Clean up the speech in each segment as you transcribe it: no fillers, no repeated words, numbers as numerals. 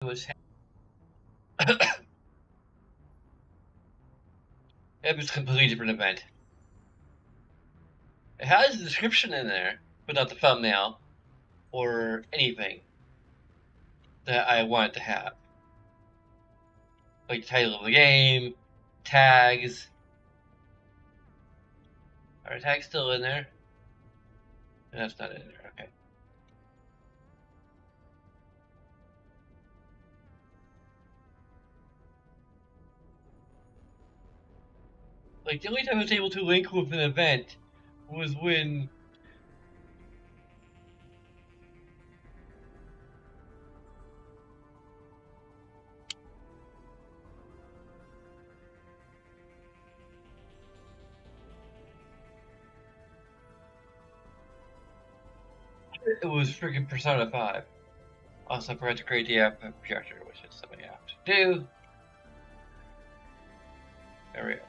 was it was a completely different event. It has a description in there, but not the thumbnail or anything that I wanted to have. Like the title of the game, tags. Are tags still in there? That's not in there, okay. Like, the only time I was able to link with an event was when it was freaking Persona 5. Also, I forgot to create the app projector, which is something I have to do. There we go.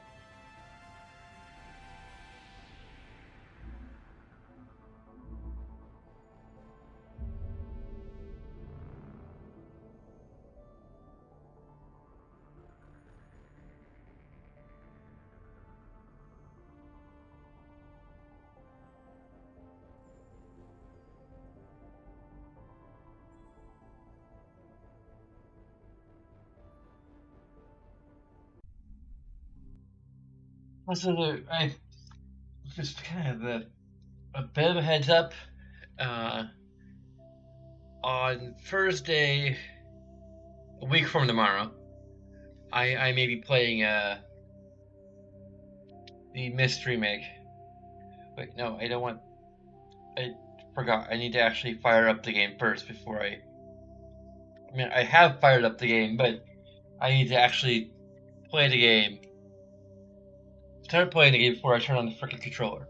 Also, I just kind of a bit of a heads up. On Thursday, a week from tomorrow, I may be playing the Myst remake. Wait, no, I don't want. I forgot. I need to actually fire up the game first before I. I mean, I have fired up the game, but I need to actually play the game. Start playing the game before I turn on the freaking controller.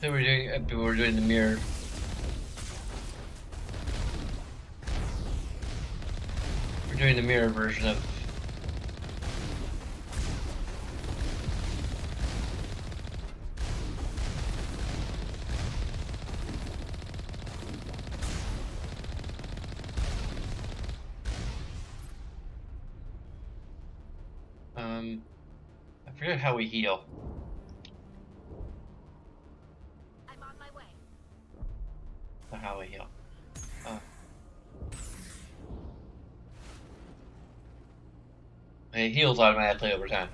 So we're doing the mirror. We're doing the mirror version of. I forget how we heal. I'm on my way. How we heal. It heals automatically over time.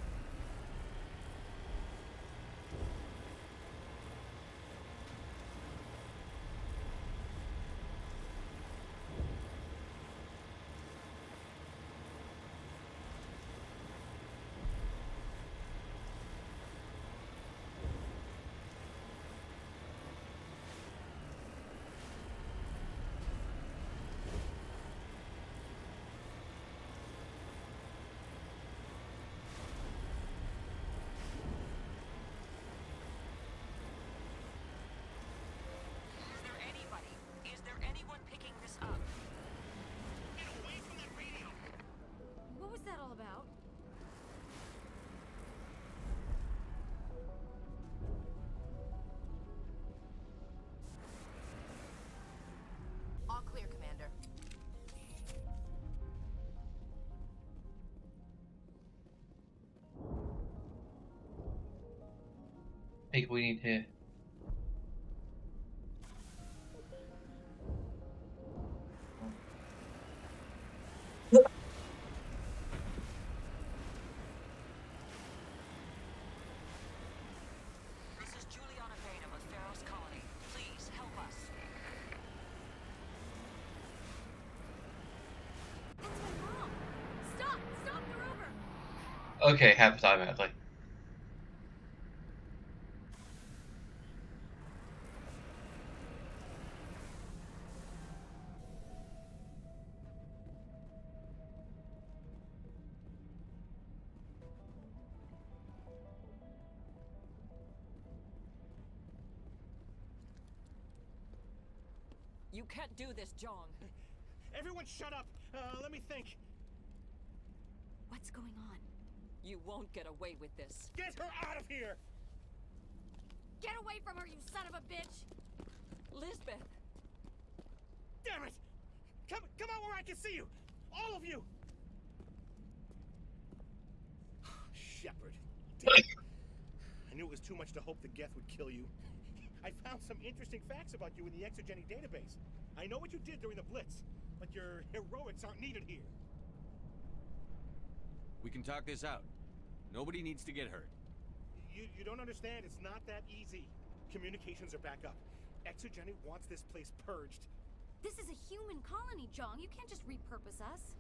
Is there anyone picking this up? Get away from that radio! What was that all about? All clear, Commander. I think we need to. This is Juliana Beta with Pharaoh's Colony. Please help us. That's my mom. Stop! Stop! They're over. Okay, happens automatically. You can't do this, Jong. Everyone shut up! Let me think. What's going on? You won't get away with this. Get her out of here! Get away from her, you son of a bitch! Lisbeth! Damn it! Come out where I can see you! All of you! Shepard. Damn it. I knew it was too much to hope that Geth would kill you. I found some interesting facts about you in the exogenic database. I know what you did during the Blitz, but your heroics aren't needed here. We can talk this out. Nobody needs to get hurt. You don't understand. It's not that easy. Communications are back up. Exogenic wants this place purged. This is a human colony, Jong. You can't just repurpose us.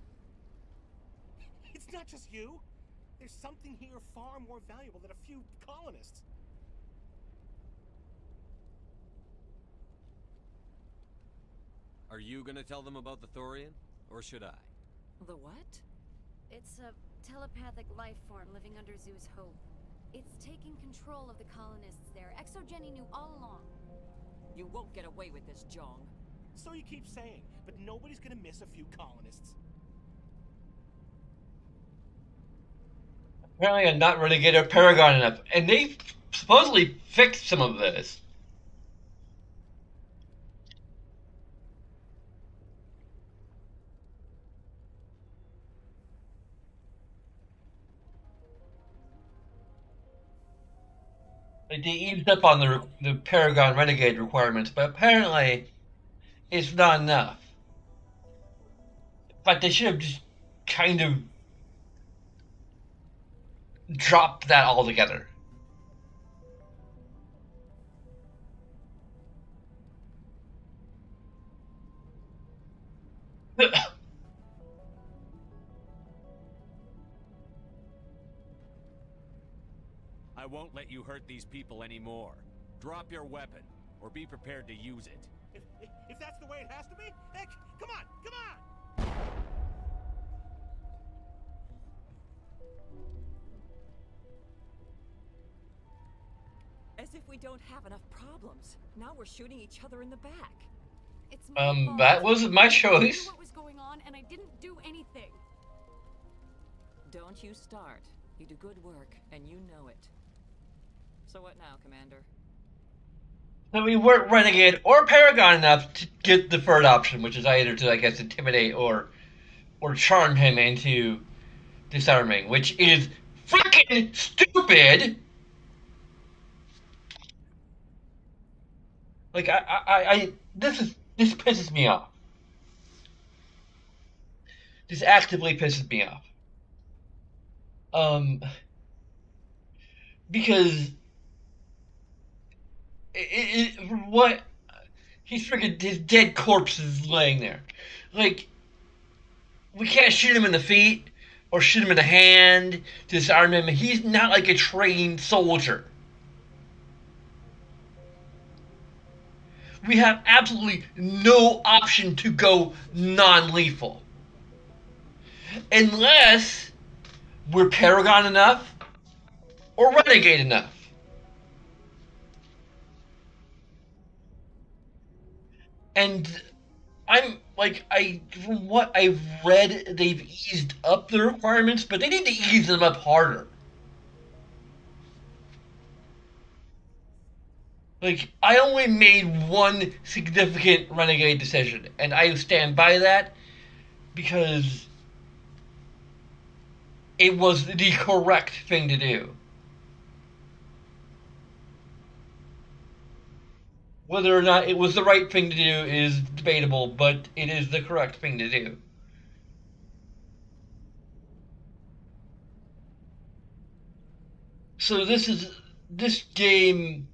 It's not just you. There's something here far more valuable than a few colonists. Are you gonna tell them about the Thorian? Or should I? The what? It's a telepathic life form living under Zoo's hope. It's taking control of the colonists there. Exogeny knew all along. You won't get away with this, Jong. So you keep saying, but nobody's gonna miss a few colonists. Apparently, I'm not Renegade or Paragon enough, and they supposedly fixed some of this. Like, they eased up on the Paragon Renegade requirements, but apparently it's not enough. But they should have just kind of dropped that altogether. I won't let you hurt these people anymore. Drop your weapon, or be prepared to use it. If that's the way it has to be, heck, come on, come on! As if we don't have enough problems. Now we're shooting each other in the back. It's my fault. That wasn't my I knew choice. what was going on, and I didn't do anything. Don't you start. You do good work, and you know it. So what now, Commander? That we weren't Renegade or Paragon enough to get the third option, which is either to, I guess, intimidate or charm him into disarming, which is freaking stupid. Like, this pisses me off. This actively pisses me off. Because what he's freaking, his dead corpse is laying there. Like, we can't shoot him in the feet or shoot him in the hand to disarm him. He's not like a trained soldier. We have absolutely no option to go non-lethal. Unless we're Paragon enough or Renegade enough. And from what I've read, they've eased up the requirements, but they need to ease them up harder. Like, I only made one significant Renegade decision, and I stand by that because it was the correct thing to do. Whether or not it was the right thing to do is debatable, but it is the correct thing to do. So this game,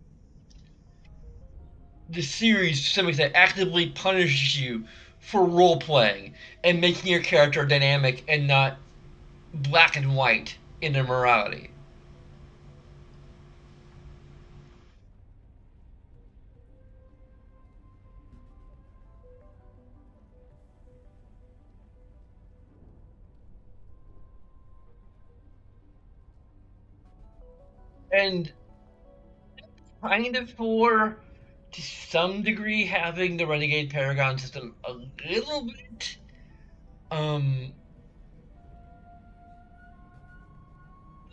this series, to some extent, actively punishes you for role playing and making your character dynamic and not black and white in their morality. And kind of for to some degree having the Renegade Paragon system a little bit.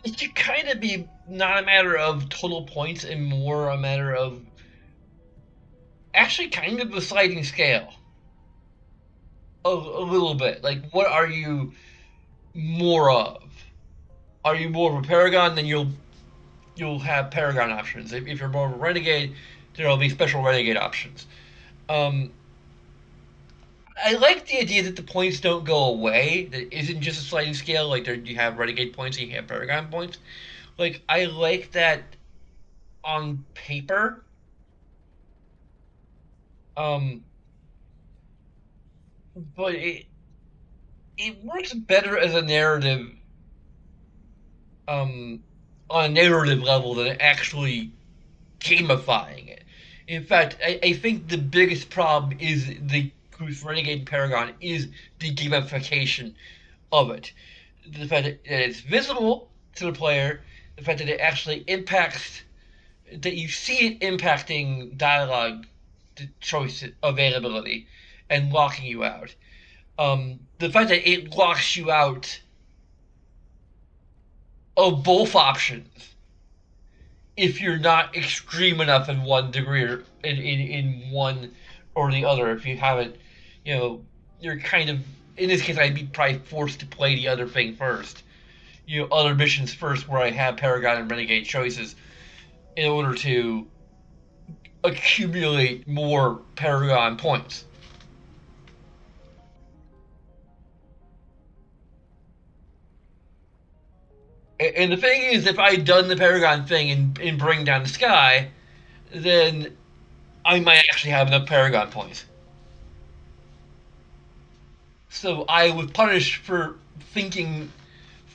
It should kind of be not a matter of total points and more a matter of actually kind of a sliding scale. A little bit. Like, what are you more of? Are you more of a Paragon? Then you'll have Paragon options. If you're more of a Renegade, there'll be special Renegade options. Um, I like the idea that the points don't go away. That isn't just a sliding scale. Like there, you have Renegade points and you have Paragon points. Like I like that on paper. Um, but it works better as a narrative. Um, on a narrative level than actually gamifying it. In fact, I think the biggest problem is with Renegade Paragon is the gamification of it. The fact that it's visible to the player, the fact that it actually impacts, that you see it impacting dialogue choice availability and locking you out. The fact that it locks you out of both options if you're not extreme enough in one degree or in one or the other. If you haven't, you're kind of in this case I'd be probably forced to play the other thing first. Other missions first where I have Paragon and Renegade choices in order to accumulate more Paragon points. And the thing is, if I'd done the Paragon thing and bring down the sky, then I might actually have enough Paragon points. So I was punished for thinking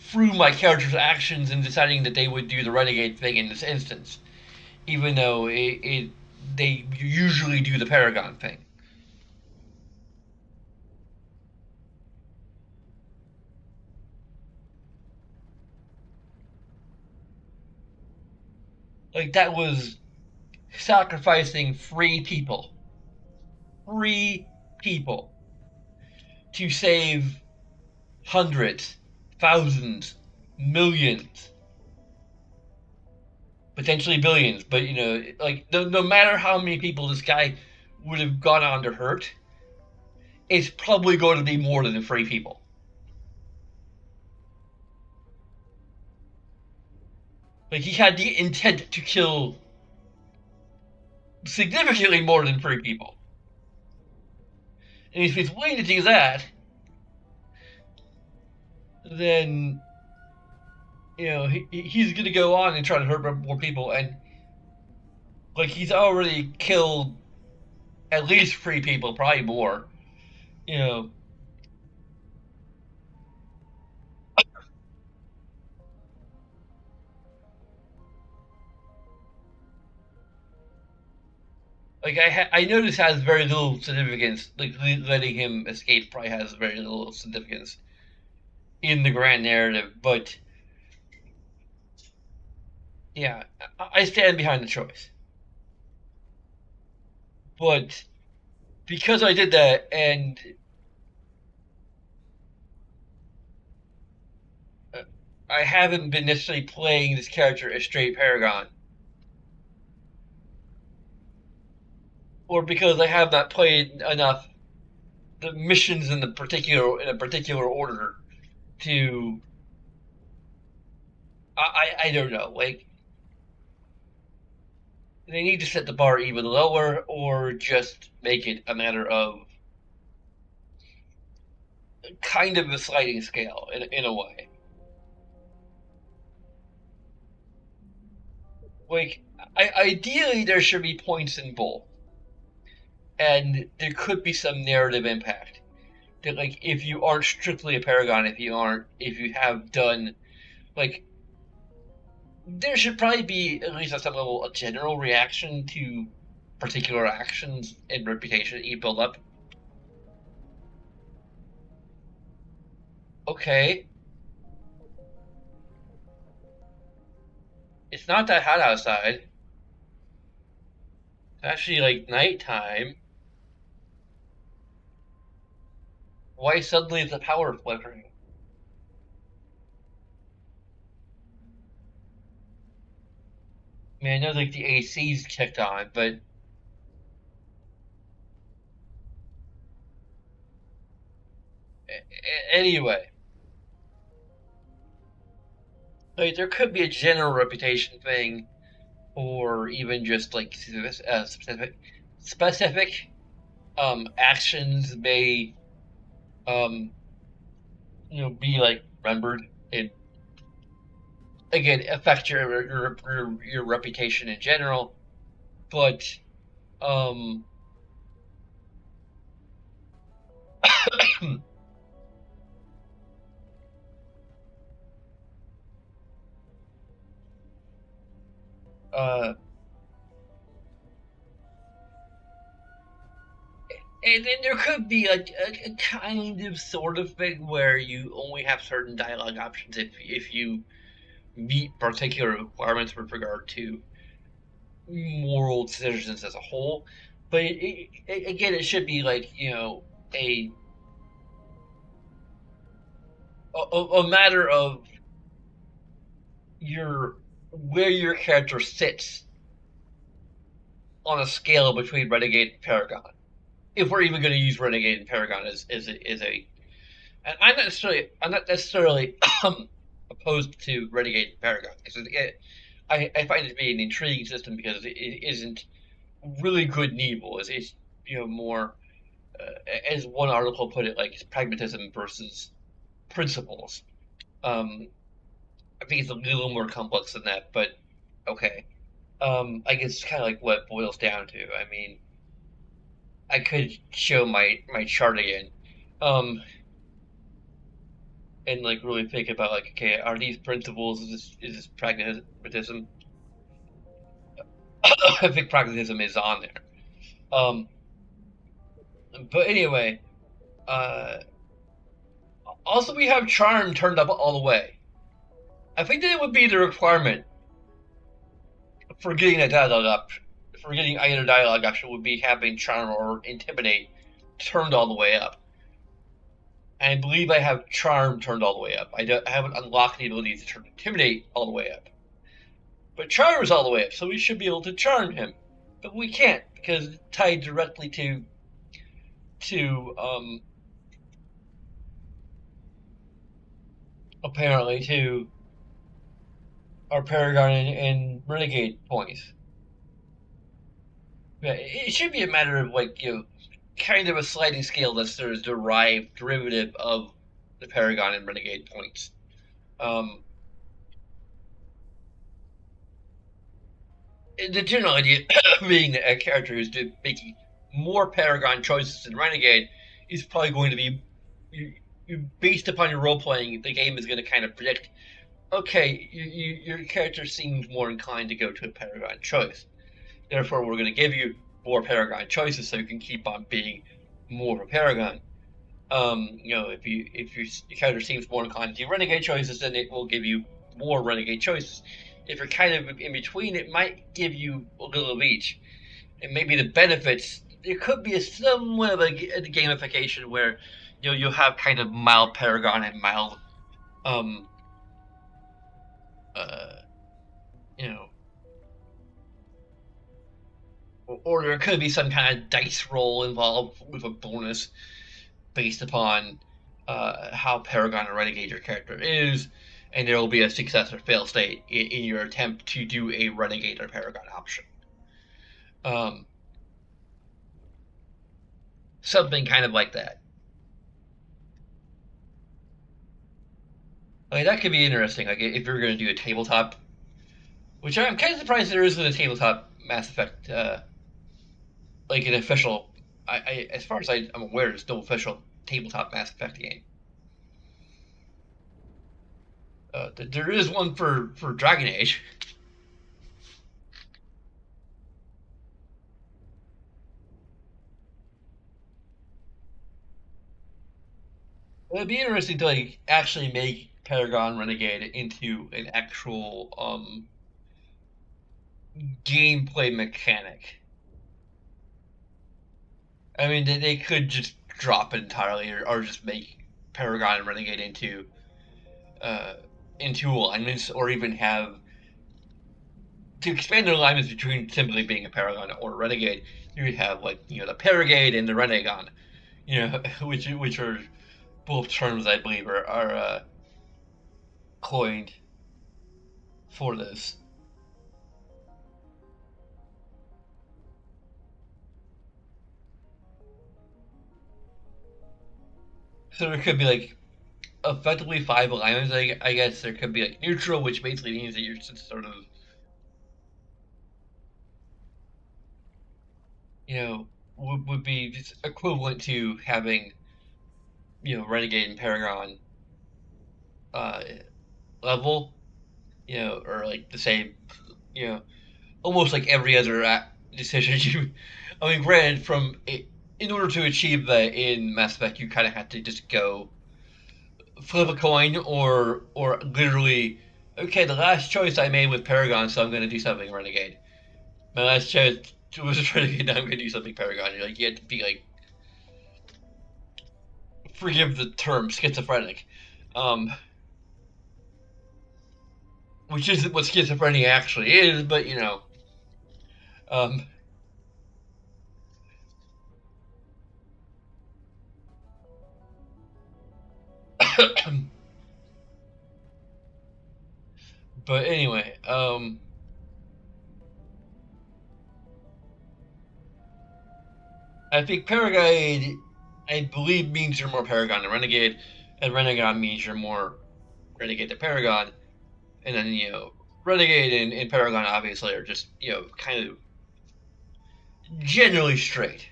through my character's actions and deciding that they would do the renegade thing in this instance, even though they usually do the Paragon thing. Like that was sacrificing three people, to save hundreds, thousands, millions, potentially billions. But like no matter how many people this guy would have gone on to hurt, it's probably going to be more than three people. Like he had the intent to kill significantly more than three people. And if he's willing to do that, then he's going to go on and try to hurt more people. And like he's already killed at least three people, probably more. You know, like I know this has very little significance. Like letting him escape probably has very little significance in the grand narrative, but yeah, I stand behind the choice. But because I did that, and I haven't been necessarily playing this character as straight Paragon, or because I have not played enough the missions in a particular order to I don't know, like they need to set the bar even lower or just make it a matter of kind of a sliding scale in a way. Like ideally there should be points in both, and there could be some narrative impact that like if you aren't strictly a Paragon, if you have done like there should probably be at least at some level a general reaction to particular actions and reputation that you build up. Okay, it's not that hot outside. actually like nighttime. Why suddenly is the power flickering? I mean, I know like the AC's kicked on, but anyway, like there could be a general reputation thing, or even just like specific actions may um be like remembered and again affect your reputation in general, but um uh and then there could be a kind of sort of thing where you only have certain dialogue options if you meet particular requirements with regard to moral decisions as a whole. But again, it should be like a a matter of your where your character sits on a scale between Renegade and Paragon. If we're even going to use Renegade and Paragon as a and I'm not necessarily opposed to Renegade and Paragon. I find it to be an intriguing system because it isn't really good and evil. It's more as one article put it, like it's pragmatism versus principles. Um, I think it's a little more complex than that, but okay. I guess it's kind of like what it boils down to. I mean, I could show my chart again, um, and like really think about like, okay, are these principles? Is this pragmatism? I think pragmatism is on there. Um, but anyway, uh, also we have charm turned up all the way. I think that it would be the requirement for getting a dialogue up, for getting either dialogue option would be having charm or intimidate turned all the way up. And I believe I have charm turned all the way up. I haven't unlocked the ability to turn intimidate all the way up, but charm is all the way up, so we should be able to charm him. But we can't because it's tied directly to apparently to our Paragon and Renegade points. Yeah, it should be a matter of like kind of a sliding scale that's sort of derived derivative of the Paragon and Renegade points. Um, the general idea being that a character who's making more Paragon choices than Renegade is probably going to be based upon your role playing. The game is going to kind of predict, okay, your character seems more inclined to go to a Paragon choice. Therefore, we're going to give you more Paragon choices so you can keep on being more of a Paragon. If your character seems more inclined to do Renegade choices, then it will give you more Renegade choices. If you're kind of in between, it might give you a little of each. And maybe the benefits, there could be somewhat of a gamification where you'll have kind of mild Paragon and mild um uh you know or there could be some kind of dice roll involved with a bonus based upon how Paragon or Renegade your character is, and there will be a success or fail state in your attempt to do a Renegade or Paragon option. Um, Something kind of like that. Like that could be interesting. Like if you're going to do a tabletop, which I'm kind of surprised there isn't a tabletop Mass Effect, like an official. As far as I'm aware, there's no official tabletop Mass Effect game. There is one for Dragon Age. It'd be interesting to like actually make Paragon Renegade into an actual gameplay mechanic. I mean, they could just drop it entirely, or just make Paragon and Renegade uh, into alignments, or even have to expand the alignments between simply being a Paragon or a Renegade. You would have like the Paragade and the Renegon, which are both terms I believe are coined for this. So there could be like effectively 5 alignments. I guess there could be like neutral, which basically means that you're just sort of would be just equivalent to having Renegade and Paragon uh, level, or like the same, almost like every other decision you. I mean, granted, in order to achieve that in Mass Effect, you kind of have to just go flip a coin, or literally, okay, the last choice I made was Paragon, so I'm going to do something Renegade. My last choice was Renegade, now I'm going to do something Paragon. You have to be like, forgive the term, schizophrenic, um, which isn't what schizophrenia actually is, but um, but anyway, I think Paragade, I believe, means you're more Paragon than Renegade, and Renegade means you're more Renegade than Paragon, and then Renegade and Paragon obviously are just kind of generally straight.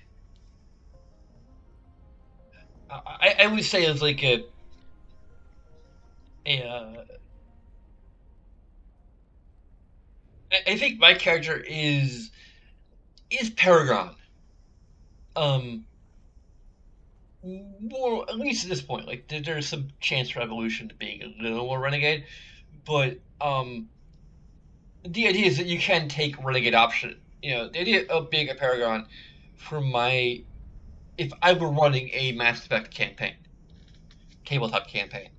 I would say it's like a I think my character is Paragon. Um, More at least at this point, like there's some chance for evolution to being a little more Renegade, but the idea is that you can take Renegade option. The idea of being a Paragon, for my if I were running a Mass Effect campaign, tabletop campaign,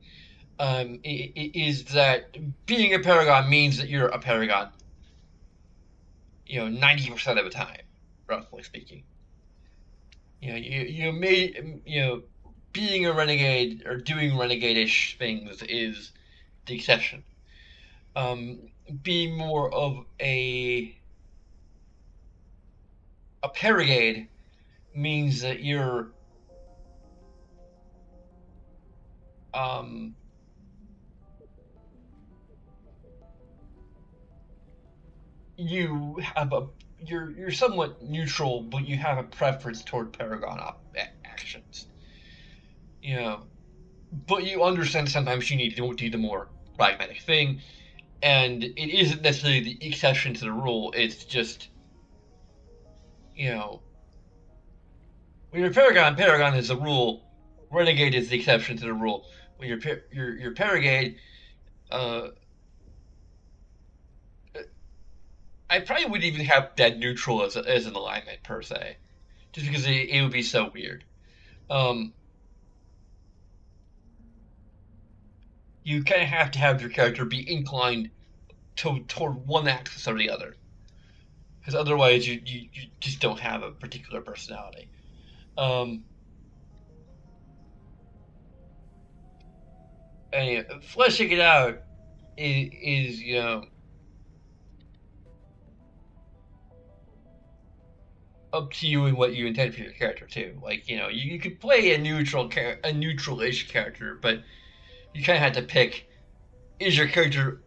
is that being a Paragon means that you're a Paragon. 90% of the time, roughly speaking. You may being a renegade or doing renegade-ish things is the exception. Being more of a paragade means that um, you have a you're somewhat neutral, but you have a preference toward paragon actions. You know, but you understand sometimes you need to do the more pragmatic thing, and it isn't necessarily the exception to the rule. It's just you know when you're paragon, paragon is the rule. Renegade is the exception to the rule. When you're paragade, uh, I probably wouldn't even have dead neutral as an alignment per se, just because it would be so weird. Um, you kind of have to have your character be inclined toward one axis or the other, because otherwise you just don't have a particular personality. Um, and fleshing it out is up to you and what you intend for your character too. Like you could play a neutral-ish character, but you kind of have to pick: is your character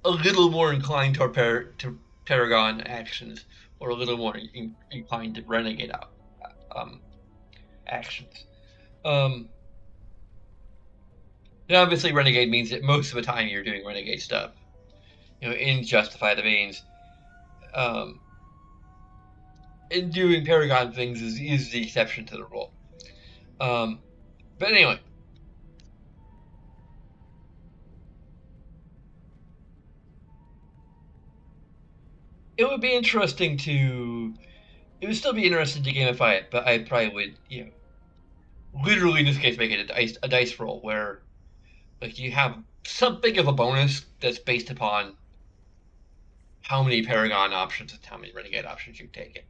a little more inclined to Paragon actions, or a little more inclined to Renegade um, actions? Um, and obviously, Renegade means that most of the time you're doing Renegade stuff. In Justify the Means, um, and doing Paragon things is the exception to the rule. Um, but anyway, it would be interesting to it would still be interesting to gamify it, but I probably would, literally in this case, make it a dice roll where, like, you have something of a bonus that's based upon how many Paragon options and how many Renegade options you've taken.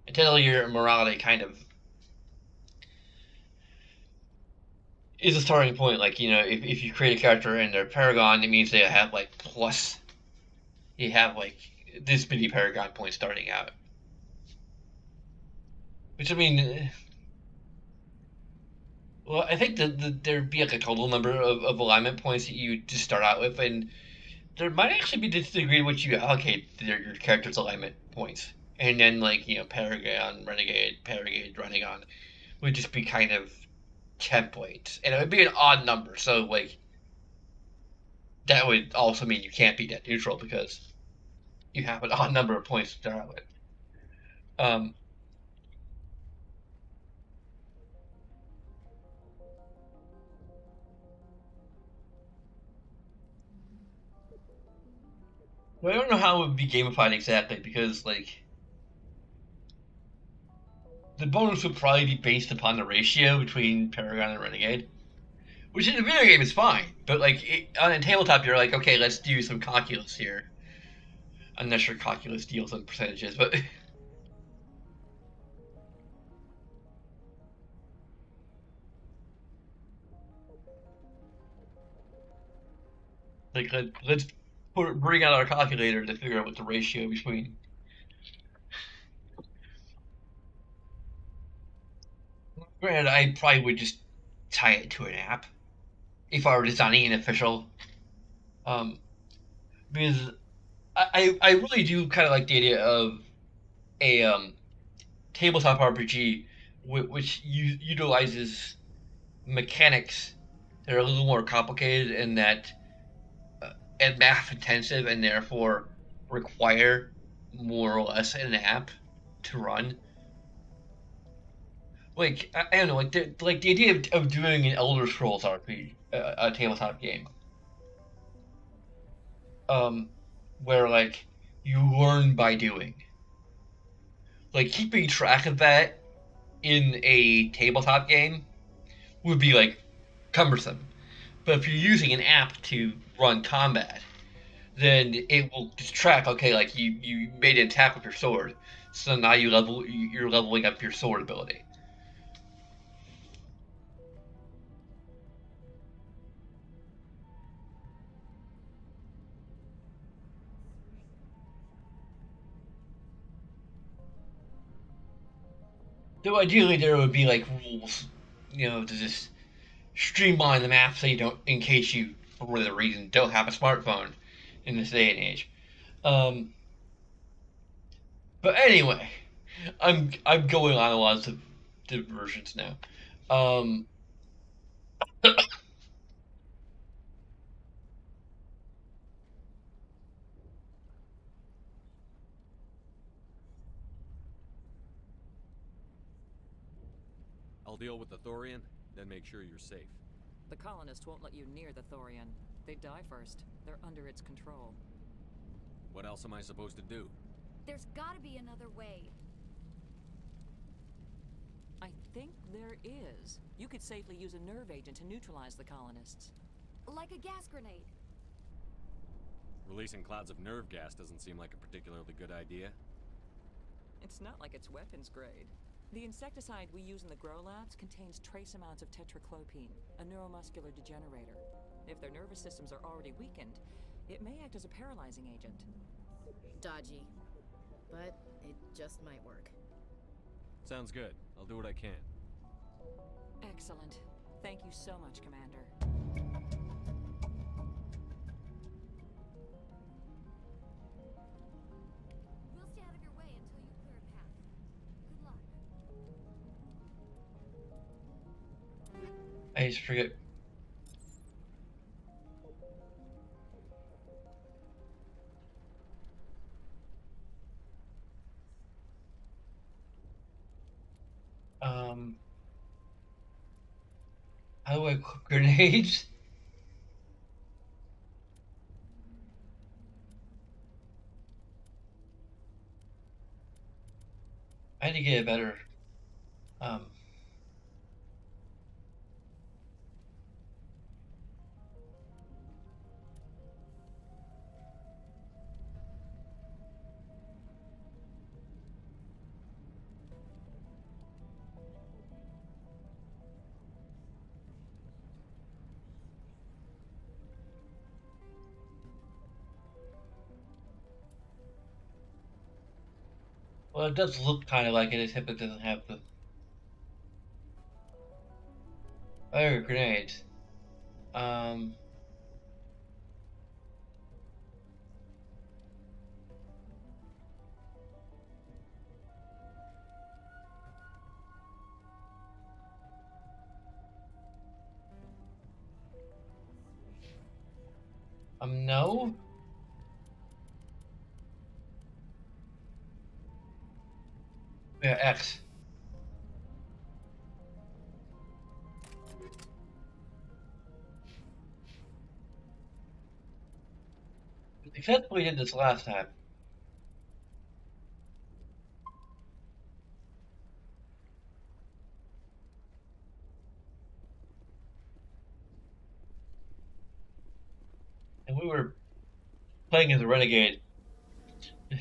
Until your morality kind of is a starting point. Like, if you create a character and they're Paragon, it means they have, like, plus. You have, like, this many Paragon points starting out. Which, I mean, well, I think that there'd be, like, a total number of alignment points that you just start out with, and there might actually be this degree in which you allocate your character's alignment points. And then, like, Paragon, Renegade, Renegon would just be kind of templates. And it would be an odd number, so, like, that would also mean you can't be net neutral because you have an odd number of points to start out with. But I don't know how it would be gamified exactly because, like, the bonus would probably be based upon the ratio between Paragon and Renegade, which in a video game is fine. But, like, on a tabletop, you're like, okay, let's do some calculus here. I'm not sure calculus deals in percentages, but like, let's bring out our calculator to figure out what the ratio between. Granted, I probably would just tie it to an app if I were designing an official. Because I really do kind of like the idea of a tabletop RPG which utilizes mechanics that are a little more complicated and math intensive and therefore require more or less an app to run. Like, I don't know, like the idea of doing an Elder Scrolls RPG, a tabletop game, where, like, you learn by doing. Like, keeping track of that in a tabletop game would be, like, cumbersome. But if you're using an app to run combat, then it will just track. Okay, like, you made an attack with your sword, so now you're leveling up your sword ability. Though ideally there would be, like, rules, to just streamline the map so you don't, in case you, for whatever reason, don't have a smartphone in this day and age. But anyway, I'm going on a lot of diversions now. I'll deal with the Thorian, then make sure you're safe. The colonists won't let you near the Thorian. They die first. They're under its control. What else am I supposed to do? There's gotta be another way. I think there is. You could safely use a nerve agent to neutralize the colonists. Like a gas grenade. Releasing clouds of nerve gas doesn't seem like a particularly good idea. It's not like it's weapons grade. The insecticide we use in the grow labs contains trace amounts of tetraclopine, a neuromuscular degenerator. If their nervous systems are already weakened, it may act as a paralyzing agent. Dodgy. But it just might work. Sounds good. I'll do what I can. Excellent. Thank you so much, Commander. We'll stay out of your way until you clear a path. Good luck. I just forget. How do I cook grenades? I need to get a better. Um, well, it does look kind of like it, except it doesn't have the fire grenades. Um, no. Yeah, X. Except we did this last time. And we were playing as a renegade. What the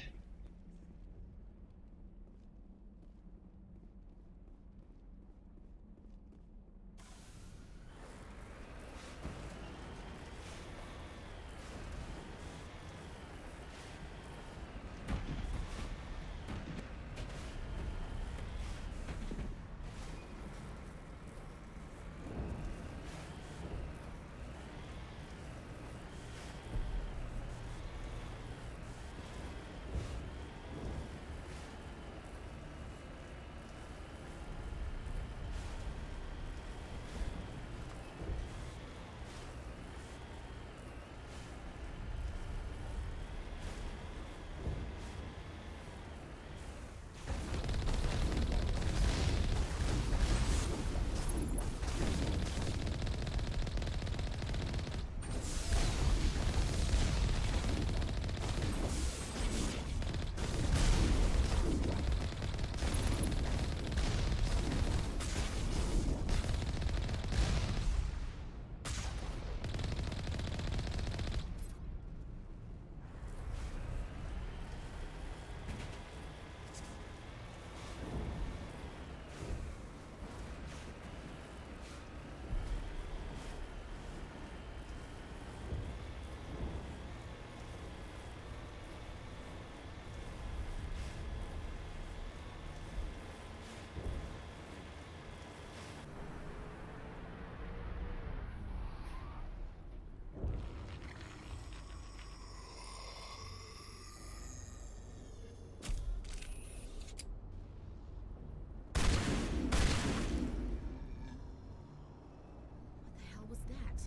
hell was that?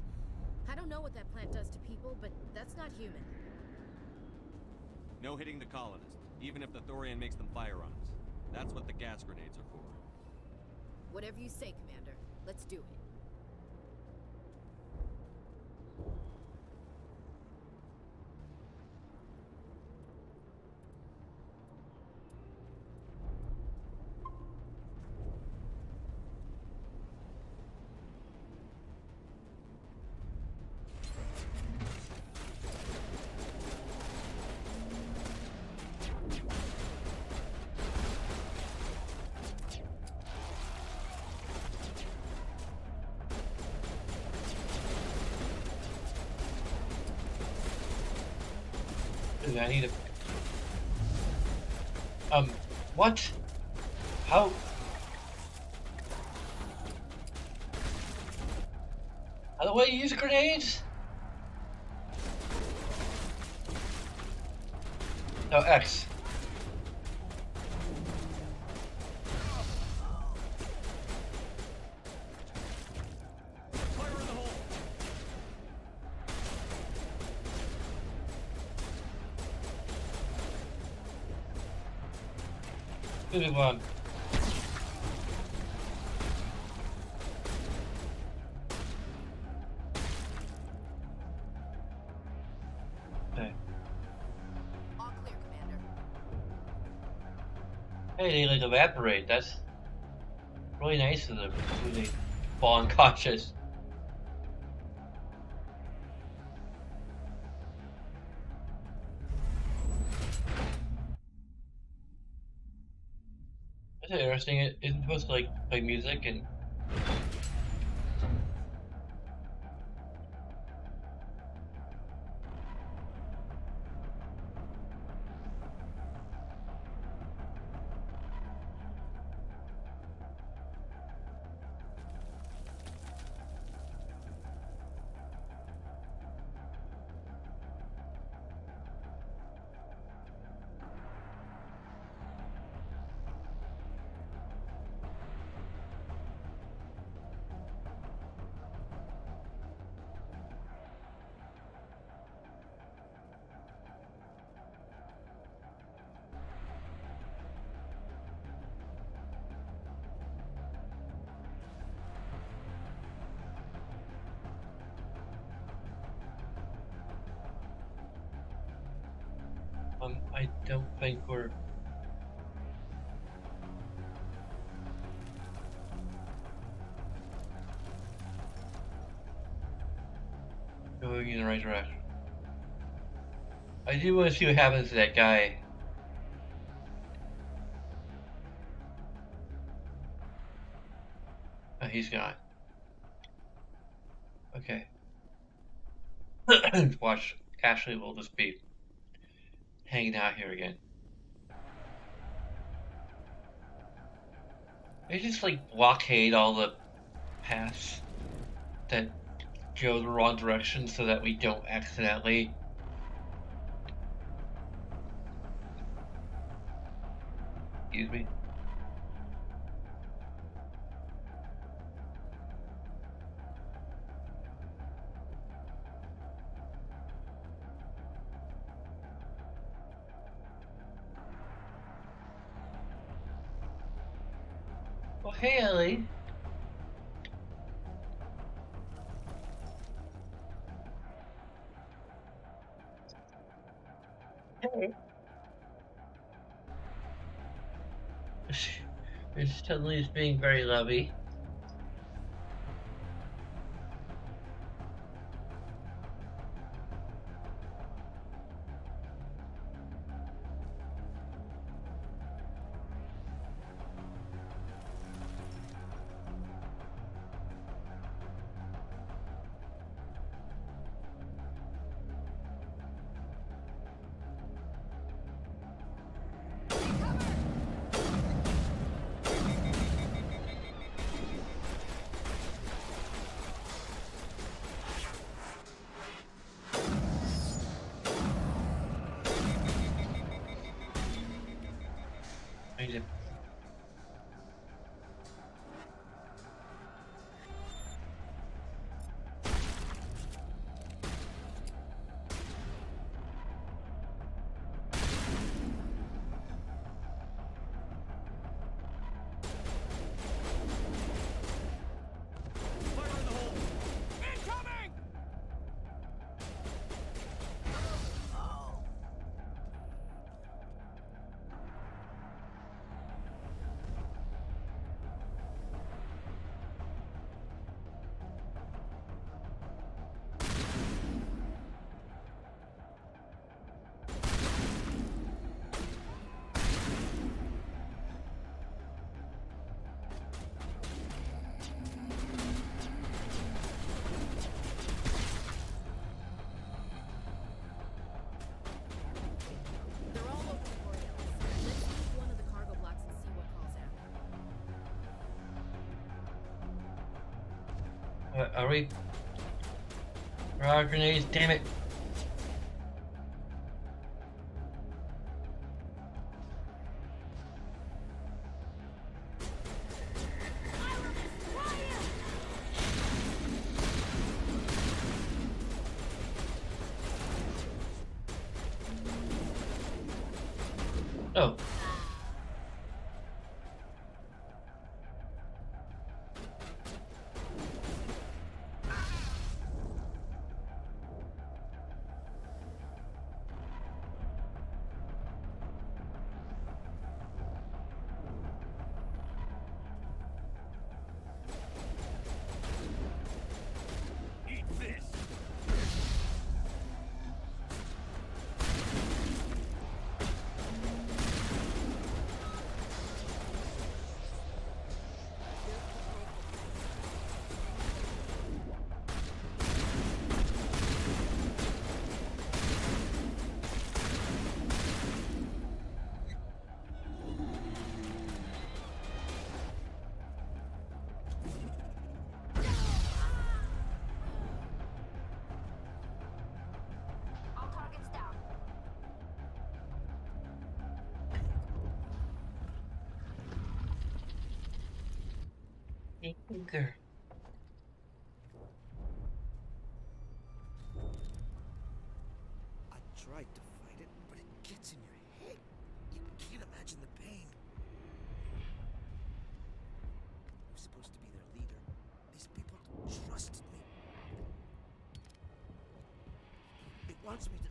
I don't know what that plant does to people, but that's not human. No hitting the colonists, even if the Thorian makes them firearms. That's what the gas grenades are for. Whatever you say, Commander. Let's do it. I need a. What? How? How do I use grenades? No, X. Fire in the hole! Move on. Okay. All clear, Commander. Hey, they like evaporate. That's really nice of them when they fall unconscious. That's interesting. It isn't supposed to like play music and. I don't think we're. Going in the right direction. I do want to see what happens to that guy. Oh, he's gone. Okay. Watch. Ashley will just be hanging out here again. They just like blockade all the paths that go the wrong direction so that we don't accidentally. Excuse me. Well, hey, Ellie. Hey. It's suddenly just being very lovey. I need to. Fire in the hole! Incoming! They're all over the Borealis. Let's use one of the cargo blocks and see what calls out. Are we? Grenades, damn it. Oh. There. I tried to fight it, but it gets in your head. You can't imagine the pain. I'm supposed to be their leader. These people trusted me. It wants me to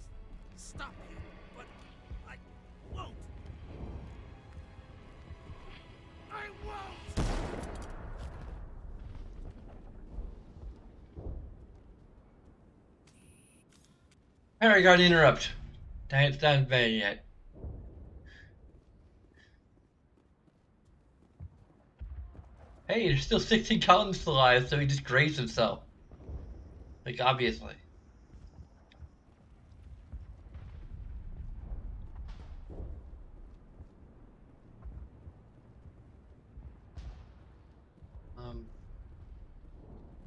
stop you, but I won't. I won't! Harry got to interrupt. It's not bad yet. Hey, there's still 16 colonists alive, so he just grazed himself. Like, obviously.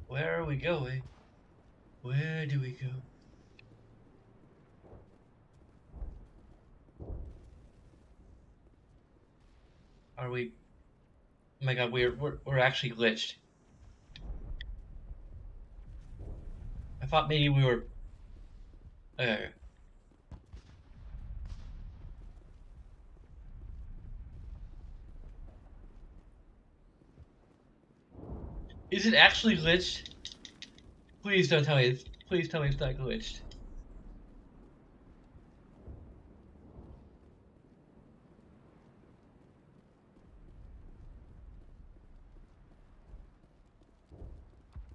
Where are we going? Where do we go? Are we? Oh my god, we're actually glitched. I thought maybe we were. Is it actually glitched? Please don't tell me. Please tell me it's not glitched.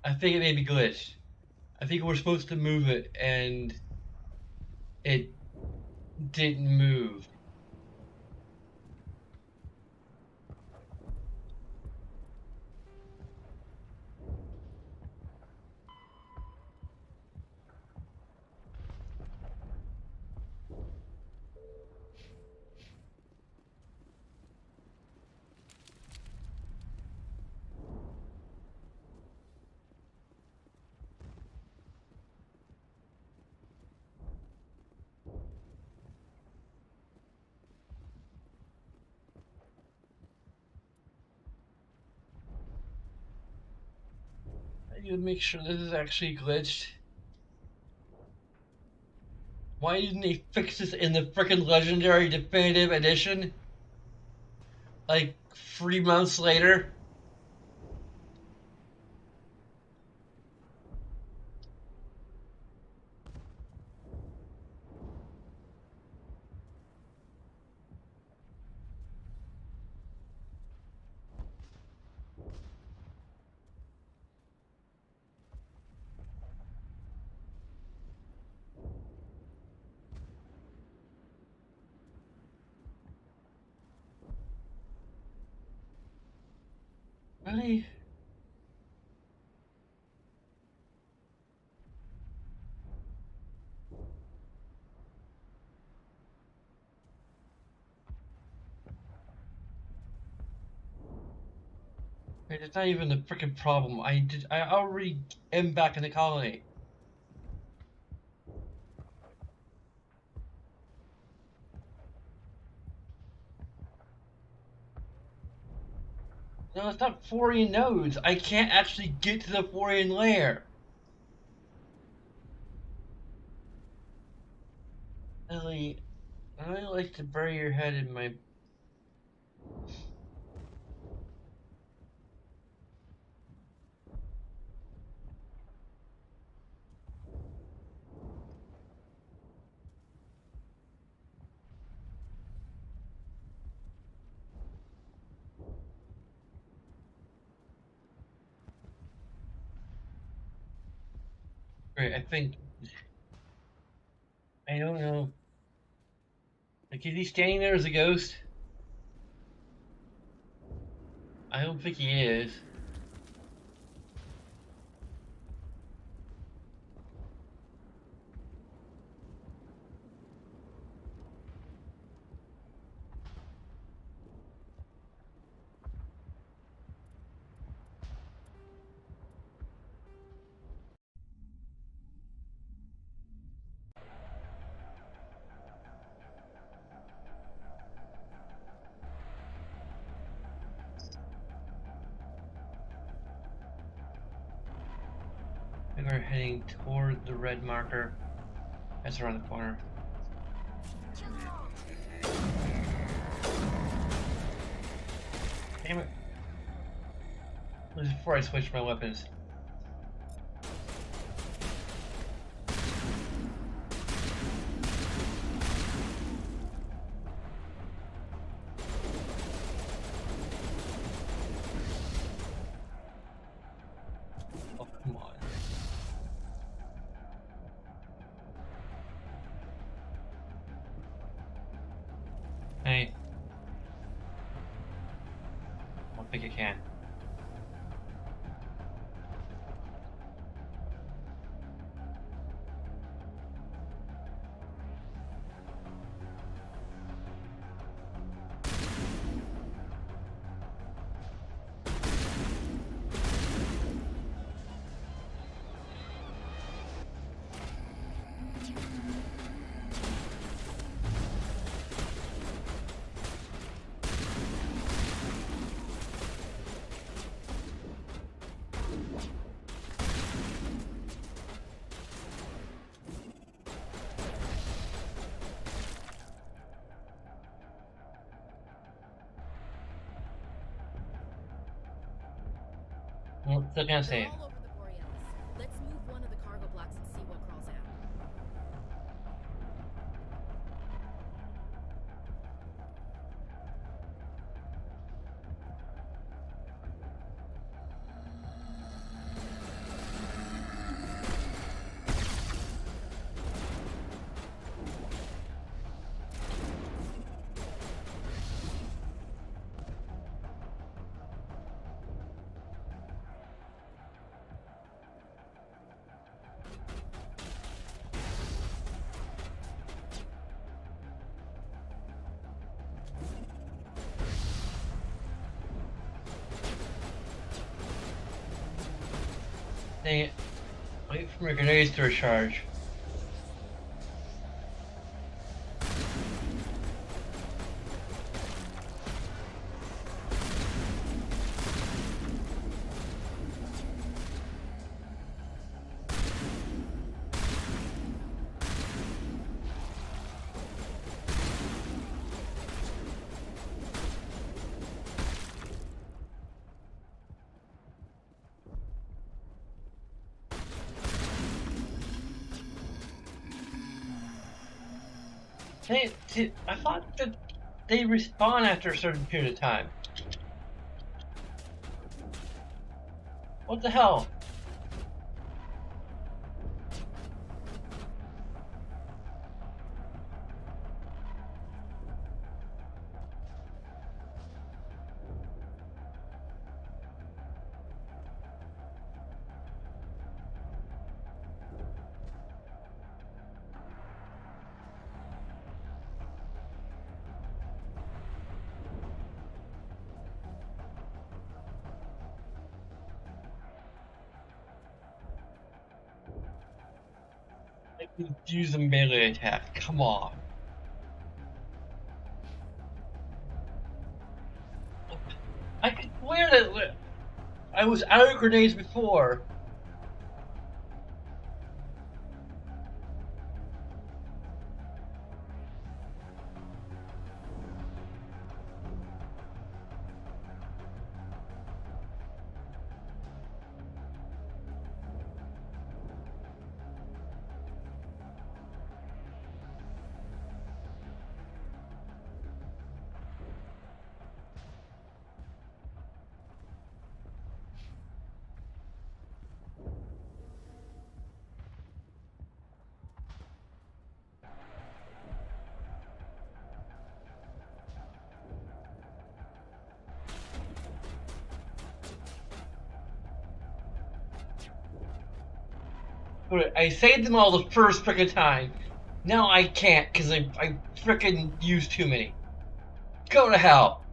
I think it may be glitched. I think we're supposed to move it, and it didn't move. I need to make sure this is actually glitched. Why didn't they fix this in the frickin' Legendary Definitive Edition? Like 3 months later? Really? Wait, it's not even the frickin' problem. I already am back in the colony. No, it's not Forian nodes. I can't actually get to the Forian lair. Ellie, I like to bury your head in my. Great, I think. I don't know. Like, is he standing there as a ghost? I don't think he is. Maybe we're heading toward the red marker. That's around the corner. Damn it. This is before I switch my weapons. Oh, come on. Hey. I don't think I can. Well, still can't They're save. all over the Borealis. Let's move one of the cargo blocks and see what crawls out. Dang it. Wait for my grenades to recharge. I thought that they respawn after a certain period of time. What the hell? I can use a melee attack. Come on. I could swear that I was out of grenades before. I saved them all the first frickin' time. Now I can't because I frickin' used too many. Go to hell.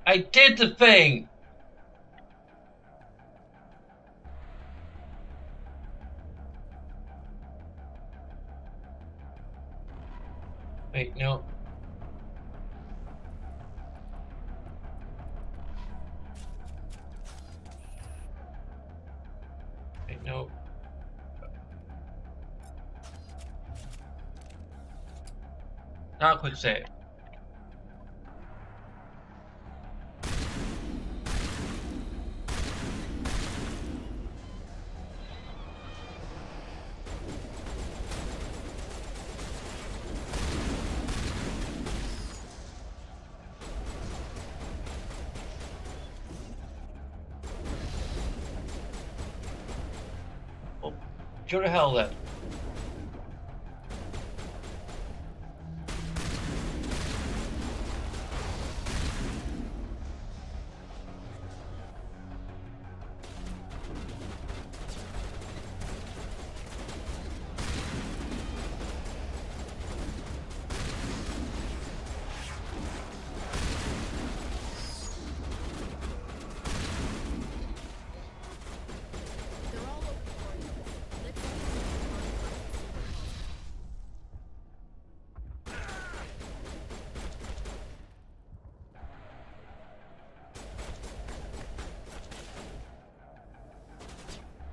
I did the thing. Wait, no. Not a quick save. Well, go to hell then. They're all over the place. Let's see if we can find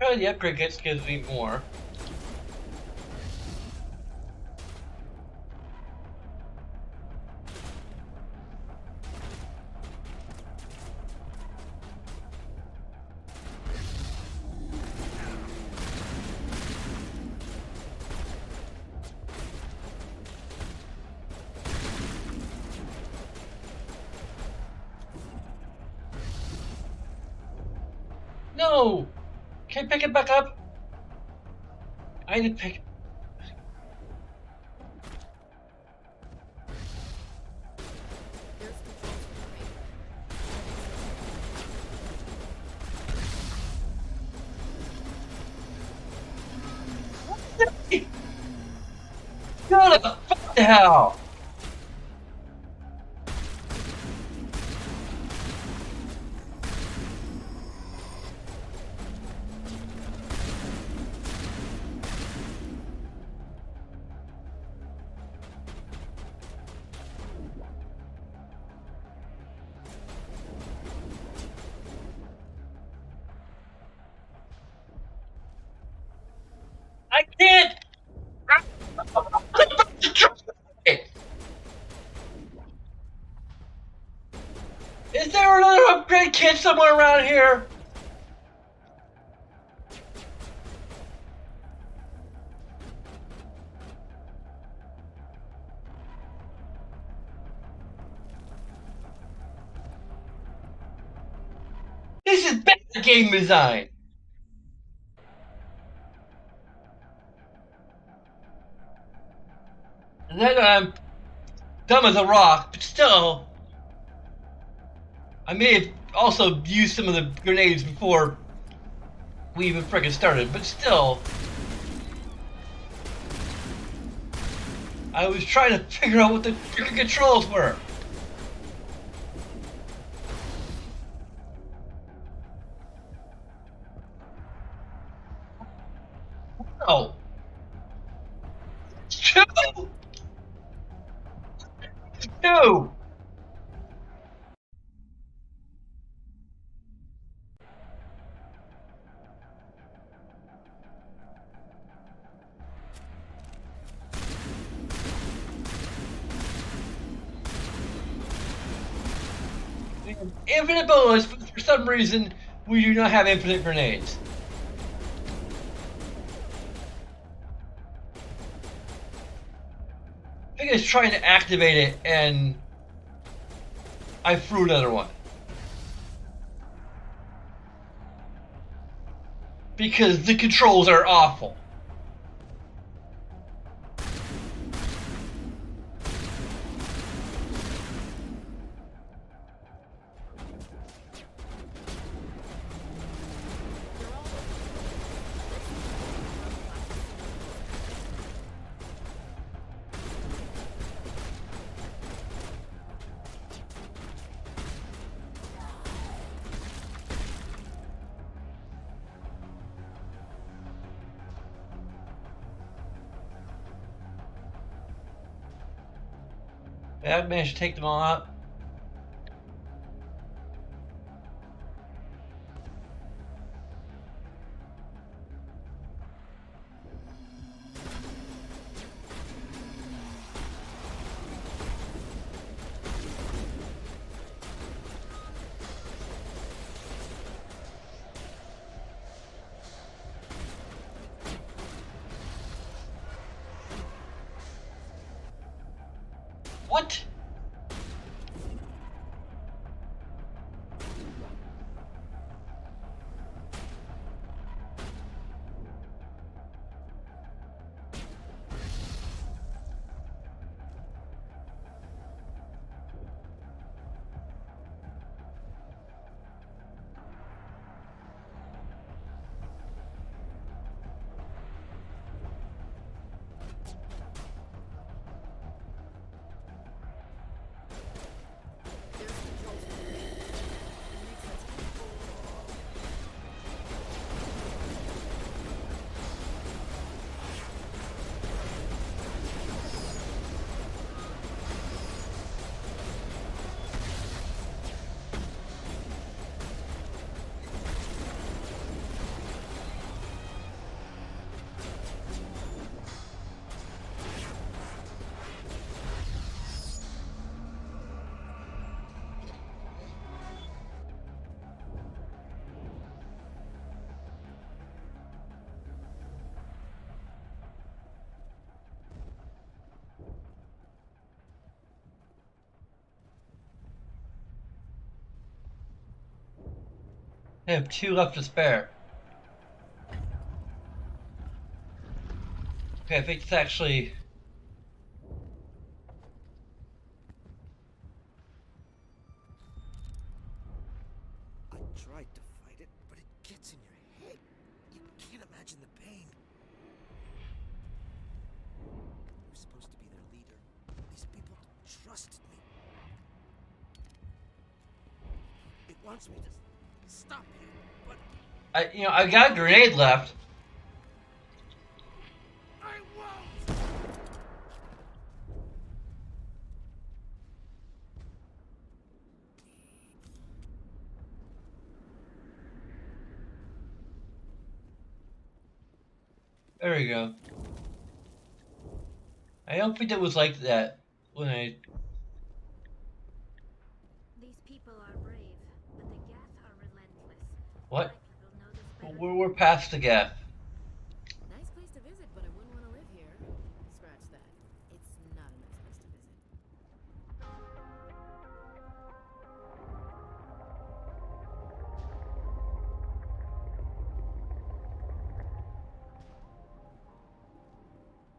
Oh, the upgrade gives me more. No! Can I pick it back up? I need to pick. There's controls for the radar. Go to fuck the hell! I can't! Is there another upgrade kit somewhere around here? This is bad game design. And then I'm dumb as a rock, but still, I may have also used some of the grenades before we even frickin' started, but still, I was trying to figure out what the frickin' controls were. Oh. Two! Two! We have infinite bullets, but for some reason, we do not have infinite grenades. I think I was trying to activate it, and I threw another one. Because the controls are awful. They're all over the place. Let's see if we can find I managed to take them all out. What? There's controls for the makes sense. I have 2 left to spare. Okay, I think it's actually... I tried to fight it, but it gets in your head. You can't imagine the pain. You're supposed to be their leader. These people trusted me. It wants me to stop you, but I got a grenade left. I won't! There we go. I don't think it was like that when I... These people are brave, but the Geth are relentless. What? My people know this better We're past the gap. Nice place to visit, but I wouldn't want to live here. Scratch that. It's not a nice place to visit.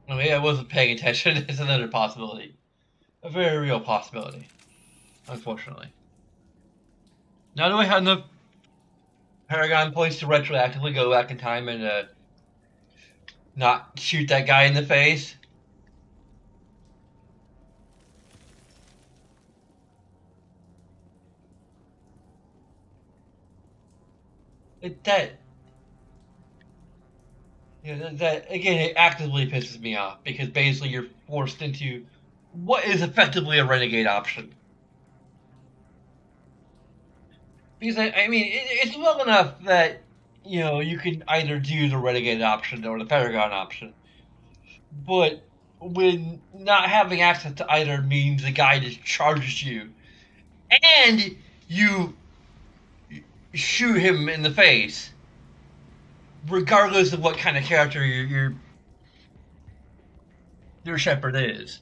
I mean, I wasn't paying attention. It's another possibility. A very real possibility. Unfortunately. Now do I have enough Paragon points to retroactively go back in time and not shoot that guy in the face? That again, it actively pisses me off because basically you're forced into what is effectively a renegade option. Because I mean, it's well enough that you can either do the renegade option or the Paragon option, but when not having access to either means the guy just charges you, and you shoot him in the face, regardless of what kind of character your shepherd is.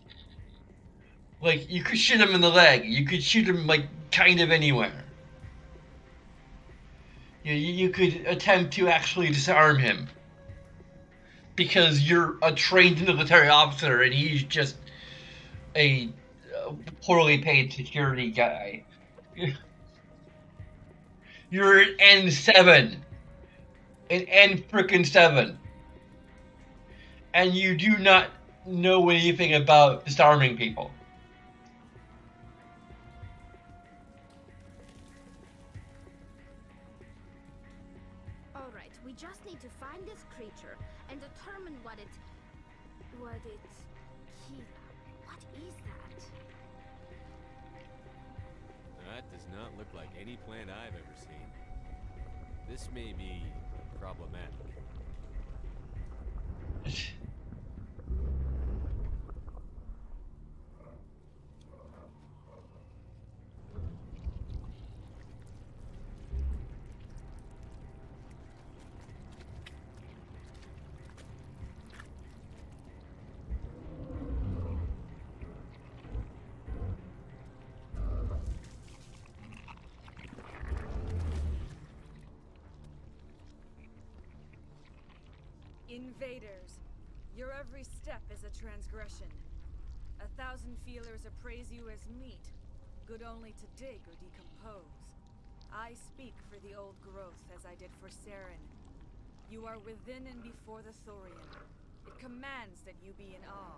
Like, you could shoot him in the leg. You could shoot him, like, kind of anywhere. You could attempt to actually disarm him. Because you're a trained military officer and he's just a poorly paid security guy. You're an N7. An N-frickin-7. And you do not know anything about disarming people. Alright, we just need to find this creature and determine what it... What is that? That does not look like any plant I've ever seen. This may be problematic. Invaders, your every step is a transgression. 1,000 feelers appraise you as meat, good only to dig or decompose. I speak for the old growth as I did for Saren. You are within and before the Thorian. It commands that you be in awe.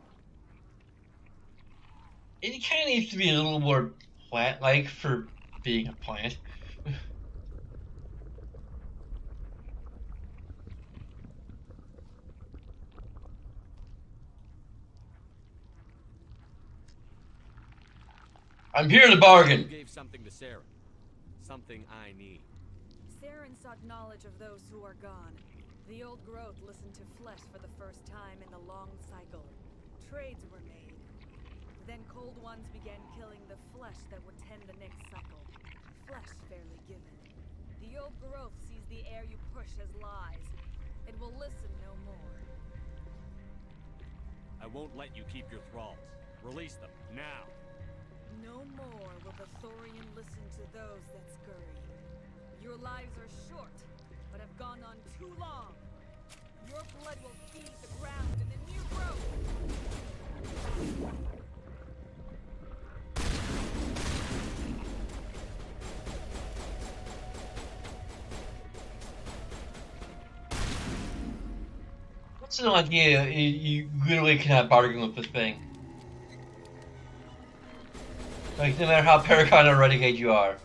It kind of needs to be a little more plant-like for being a plant. I'm here to You bargain. gave something to Sarah. Something I need. Saren sought knowledge of those who are gone. The old growth listened to flesh for the first time in the long cycle. Trades were made. Then cold ones began killing the flesh that would tend the next cycle. Flesh fairly given. The old growth sees the air you push as lies. It will listen no more. I won't let you keep your thralls. Release them, now. No more will the Thorian listen to those that scurry. Your lives are short, but have gone on too long. Your blood will feed the ground and the new growth. What's an idea? You literally cannot bargain with this thing. Like, no matter how Paragon or Renegade you are.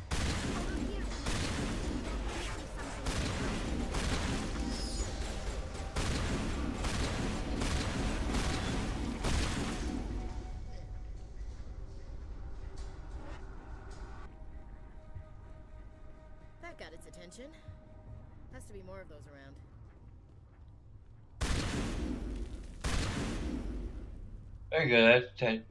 That got its attention. Has to be more of those around. Very good. That's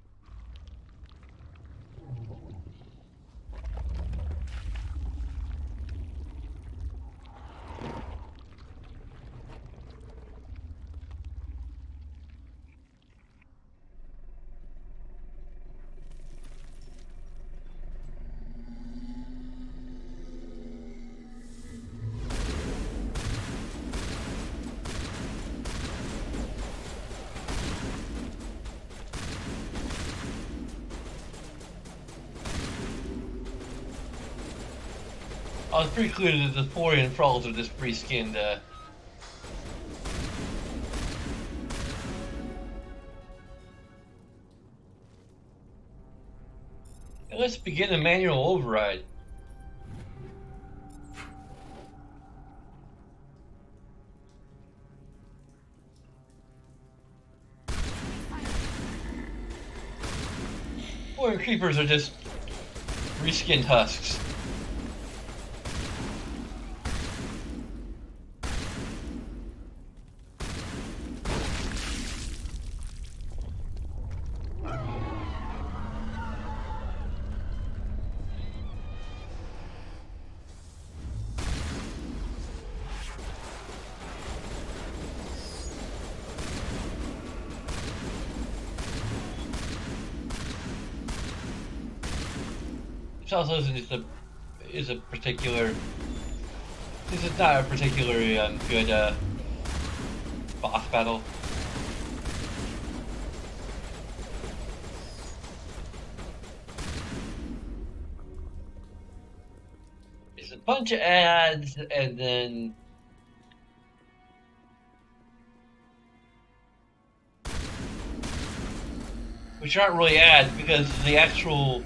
I was pretty clear that the Thorian thralls are just free-skinned. Let's begin a manual override. Thorian creepers are just reskinned husks. Which also isn't just is a particular. This is not a particularly good boss battle. It's a bunch of ads, and then which aren't really ads because the actual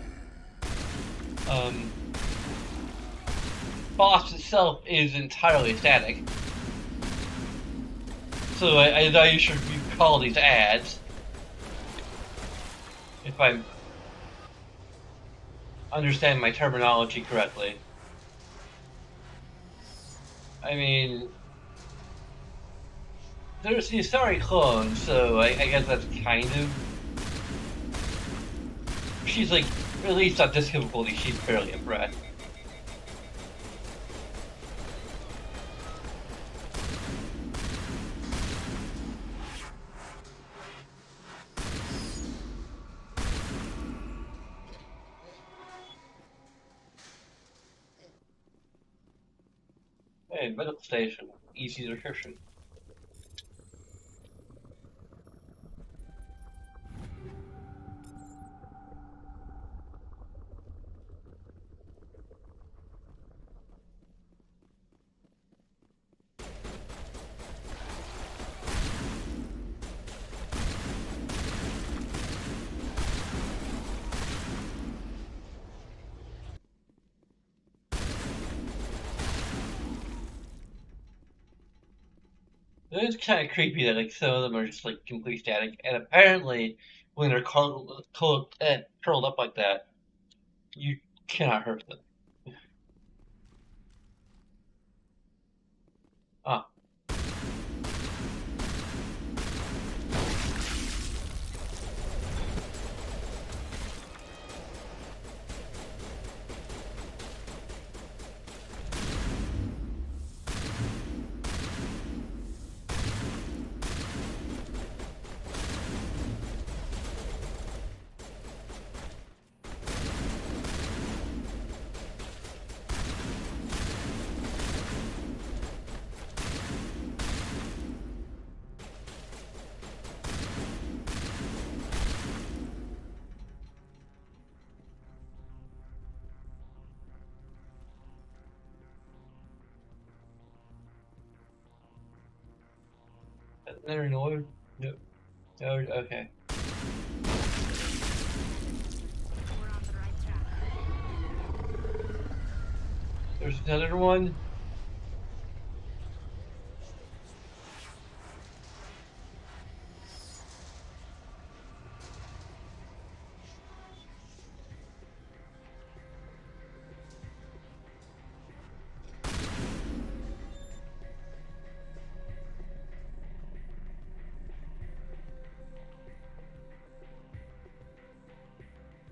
boss itself is entirely static. So I thought you should call these ads. If I understand my terminology correctly. I mean, there's the Asari clone, so I guess that's kind of. She's like, at least on this difficulty, she's fairly impressed. Hey, medical station. Easy description. It's kind of creepy that like some of them are just like complete static, and apparently when they're curled up like that, you cannot hurt them. Ah, another node. No, node. Okay. We're on the right track. There's another one.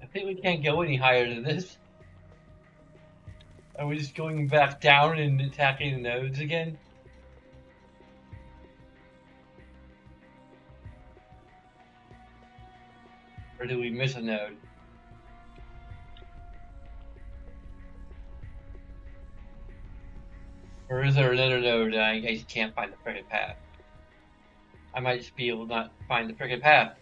I think we can't go any higher than this. Are we just going back down and attacking the nodes again? Or did we miss a node? Or is there another node and I just can't find the frickin' path? I might just be able to not find the frickin' path.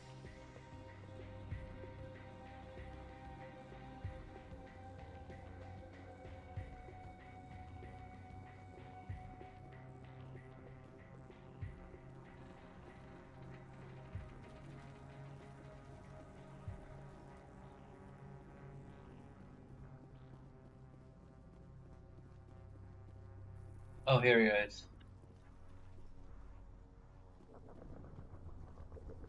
Oh, here he is.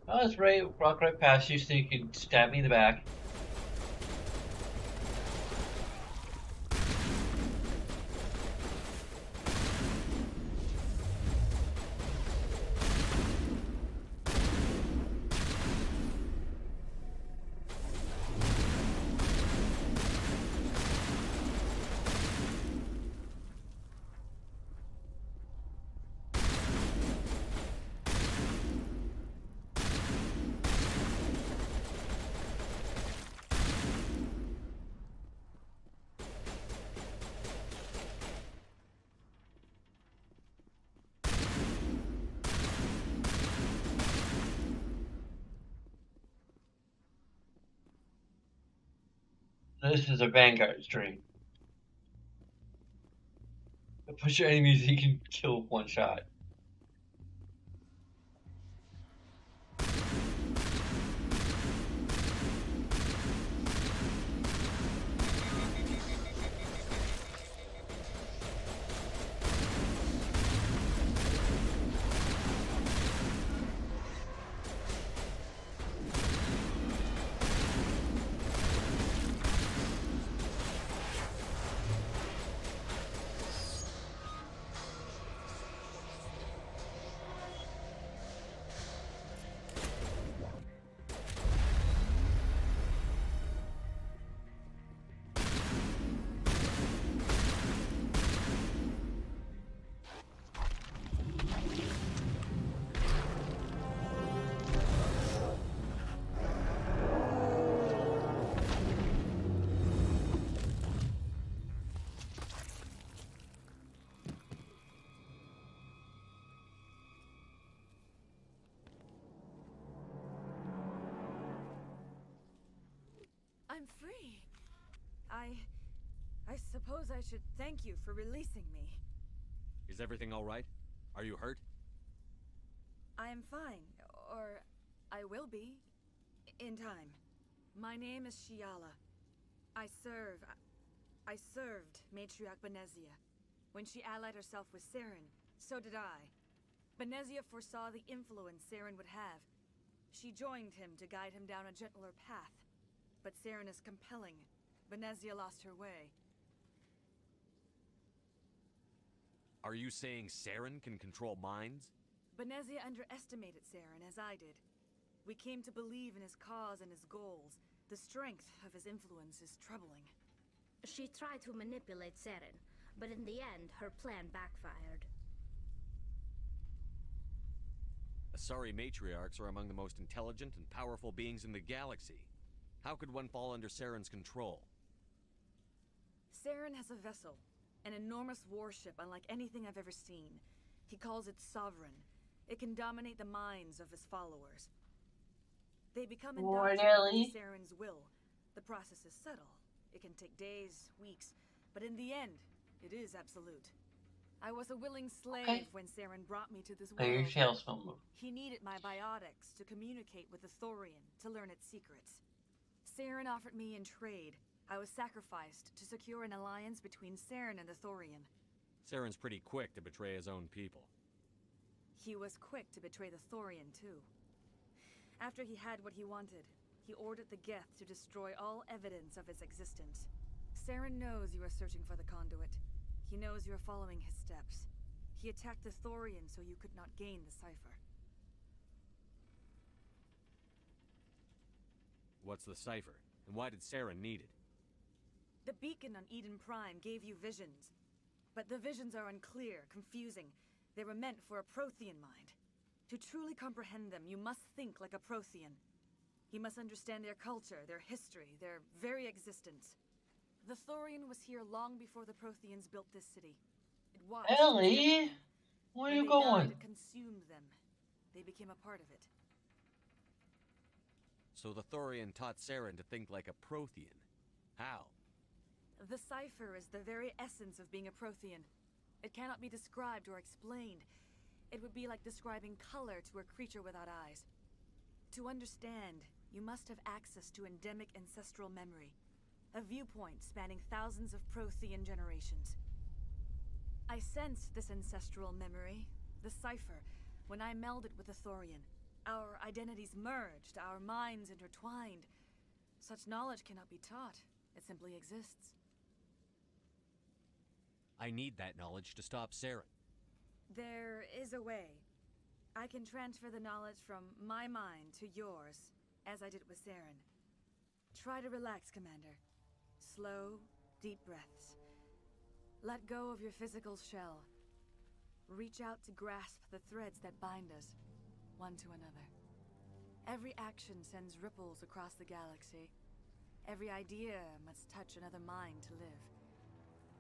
Oh, that's right. Walk right past you so you can stab me in the back. This is a Vanguard stream. Push your enemies you can kill with one shot. I'm free. I suppose I should thank you for releasing me. Is everything all right? Are you hurt? I am fine, or I will be, in time. My name is Shiala. I served Matriarch Benezia. When she allied herself with Saren, so did I. Benezia foresaw the influence Saren would have. She joined him to guide him down a gentler path. But Saren is compelling. Benezia lost her way. Are you saying Saren can control minds? Benezia underestimated Saren, as I did. We came to believe in his cause and his goals. The strength of his influence is troubling. She tried to manipulate Saren, but in the end, her plan backfired. Asari matriarchs are among the most intelligent and powerful beings in the galaxy. How could one fall under Saren's control? Saren has a vessel, an enormous warship unlike anything I've ever seen. He calls it Sovereign. It can dominate the minds of his followers. They become indoctrinated to Saren's will. The process is subtle. It can take days, weeks, but in the end, it is absolute. I was a willing slave when Saren brought me to this world. He needed my biotics to communicate with the Thorian, to learn its secrets. Saren offered me in trade. I was sacrificed to secure an alliance between Saren and the Thorian. Saren's pretty quick to betray his own people. He was quick to betray the Thorian, too. After he had what he wanted, he ordered the Geth to destroy all evidence of its existence. Saren knows you are searching for the conduit. He knows you are following his steps. He attacked the Thorian so you could not gain the cipher. What's the cipher? And why did Saren need it? The beacon on Eden Prime gave you visions. But the visions are unclear, confusing. They were meant for a Prothean mind. To truly comprehend them, you must think like a Prothean. You must understand their culture, their history, their very existence. The Thorian was here long before the Protheans built this city. It watched. Ellie, where are you going? It consumed them. They became a part of it. So the Thorian taught Saren to think like a Prothean. How? The cipher is the very essence of being a Prothean. It cannot be described or explained. It would be like describing color to a creature without eyes. To understand, you must have access to endemic ancestral memory. A viewpoint spanning thousands of Prothean generations. I sensed this ancestral memory, the cipher, when I melded with the Thorian. Our identities merged, our minds intertwined. Such knowledge cannot be taught. It simply exists. I need that knowledge to stop Saren. There is a way. I can transfer the knowledge from my mind to yours, as I did with Saren. Try to relax, Commander. Slow, deep breaths. Let go of your physical shell. Reach out to grasp the threads that bind us, one to another. Every action sends ripples across the galaxy. Every idea must touch another mind to live.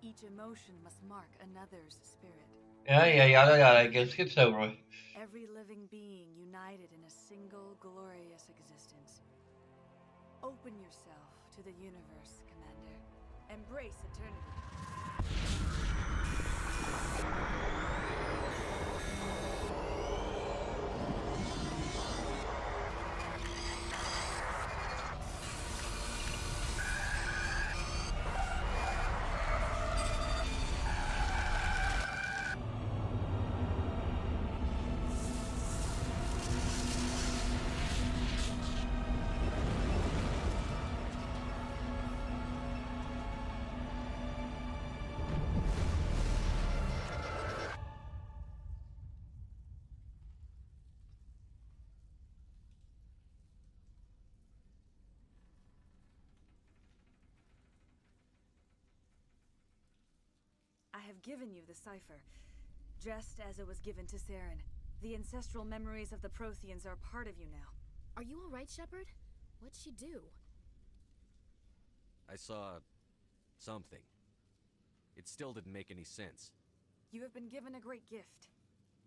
Each emotion must mark another's spirit. Yada, gets over with. Every living being united in a single glorious existence. Open yourself to the universe, Commander. Embrace eternity. I have given you the cipher, just as it was given to Saren. The ancestral memories of the Protheans are part of you now. Are you alright, Shepard? What'd she do? I saw... something. It still didn't make any sense. You have been given a great gift.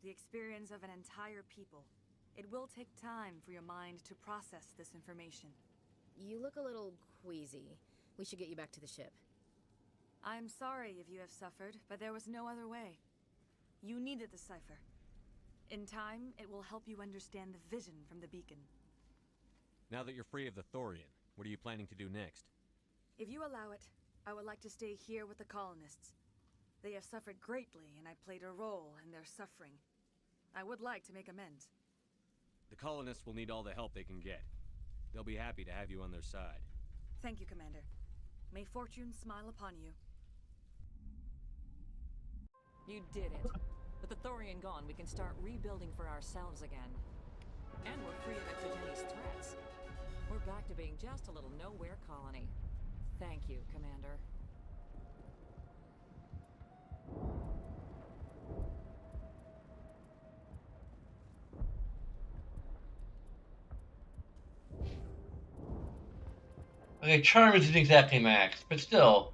The experience of an entire people. It will take time for your mind to process this information. You look a little queasy. We should get you back to the ship. I'm sorry if you have suffered, but there was no other way. You needed the cipher. In time, it will help you understand the vision from the beacon. Now that you're free of the Thorian, what are you planning to do next? If you allow it, I would like to stay here with the colonists. They have suffered greatly, and I played a role in their suffering. I would like to make amends. The colonists will need all the help they can get. They'll be happy to have you on their side. Thank you, Commander. May fortune smile upon you. You did it. With the Thorian gone, we can start rebuilding for ourselves again. And we're free of Exogeni's threats. We're back to being just a little nowhere colony. Thank you, Commander. Okay, charm isn't exactly max, but still.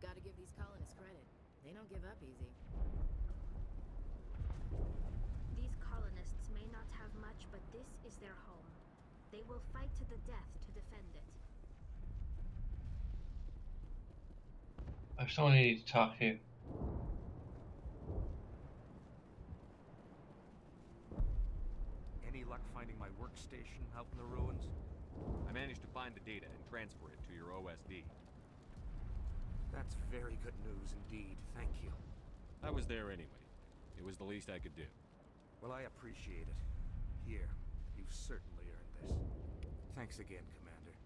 Gotta give these colonists credit. They don't give up easy. These colonists may not have much, but this is their home. They will fight to the death to defend it. There's someone I need to talk to. Any luck finding my workstation out in the ruins? I managed to find the data and transfer it to your OSD. That's very good news indeed. Thank you. I was there anyway. It was the least I could do. Well, I appreciate it. Here, you've certainly earned this. Thanks again, Commander.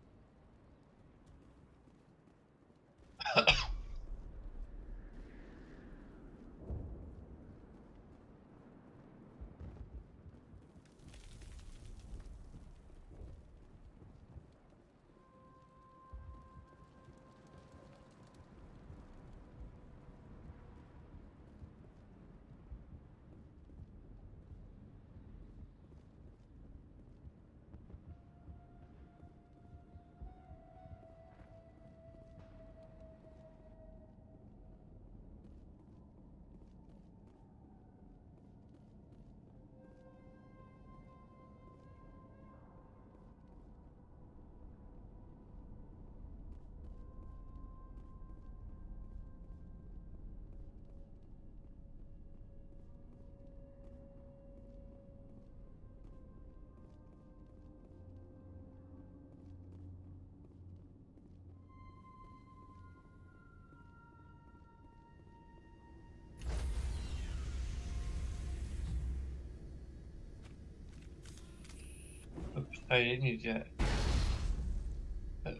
Oops, I didn't use that.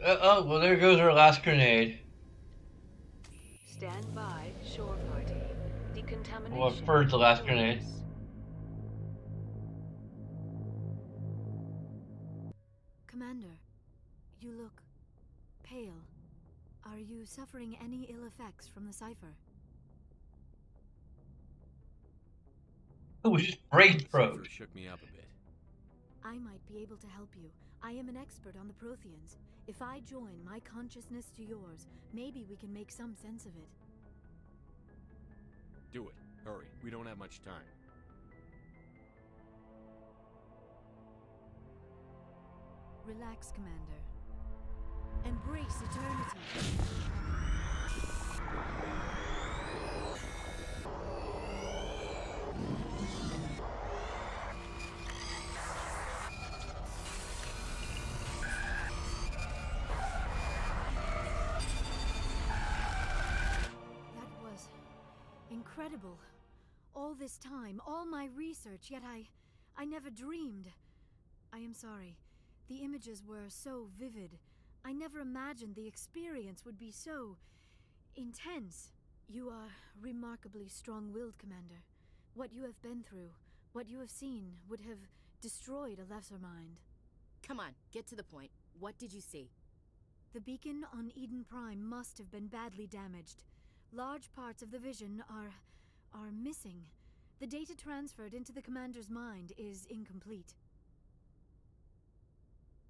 Oh, well, there goes our last grenade. Stand by, shore party. Decontamination. Well, first the last grenade. Commander, you look pale. Are you suffering any ill effects from the cipher? It was just brain Cipher froze. shook me up a bit. I might be able to help you. I am an expert on the Protheans. If I join my consciousness to yours, maybe we can make some sense of it. Do it. Hurry. We don't have much time. Relax, Commander. Embrace eternity. That was incredible. All this time, all my research, yet I never dreamed. I am sorry. The images were so vivid. I never imagined the experience would be so intense. You are remarkably strong-willed, Commander. What you have been through, what you have seen, would have destroyed a lesser mind. Come on, get to the point. What did you see? The beacon on Eden Prime must have been badly damaged. Large parts of the vision are missing. The data transferred into the Commander's mind is incomplete.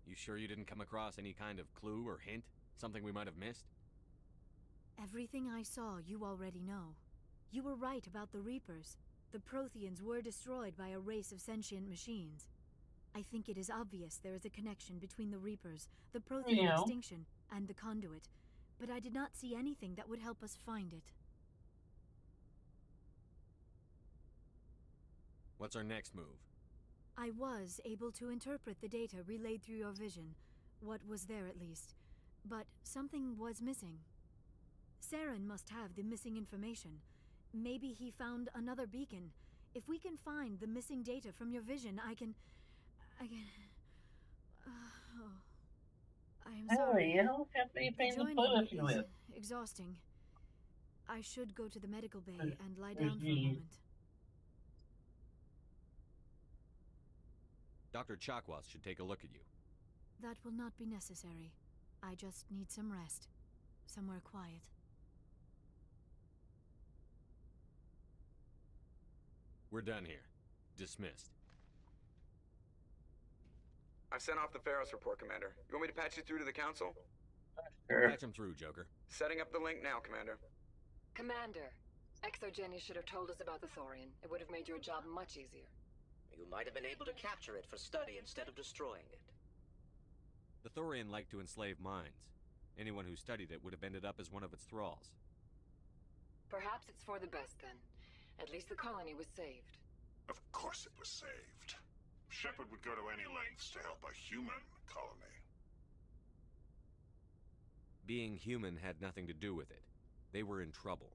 You sure you didn't come across any kind of clue or hint? Something we might have missed? Everything I saw, you already know. You were right about the Reapers. The Protheans were destroyed by a race of sentient machines. I think it is obvious there is a connection between the Reapers, the Prothean extinction, and the Conduit, but I did not see anything that would help us find it. What's our next move? I was able to interpret the data relayed through your vision, what was there at least, but something was missing. Saren must have the missing information. Maybe he found another beacon. If we can find the missing data from your vision, I can... oh. I am sorry. You don't have anything to put us with. Exhausting. I should go to the medical bay and lie down for a moment. Dr. Chakwas should take a look at you. That will not be necessary. I just need some rest. Somewhere quiet. We're done here. Dismissed. I've sent off the Pharos report, Commander. You want me to patch you through to the Council? Sure. Patch him through, Joker. Setting up the link now, Commander. Commander, Exogeny should have told us about the Thorian. It would have made your job much easier. You might have been able to capture it for study instead of destroying it. The Thorian liked to enslave minds. Anyone who studied it would have ended up as one of its thralls. Perhaps it's for the best, then. At least the colony was saved. Of course it was saved. Shepard would go to any lengths to help a human colony. Being human had nothing to do with it. They were in trouble.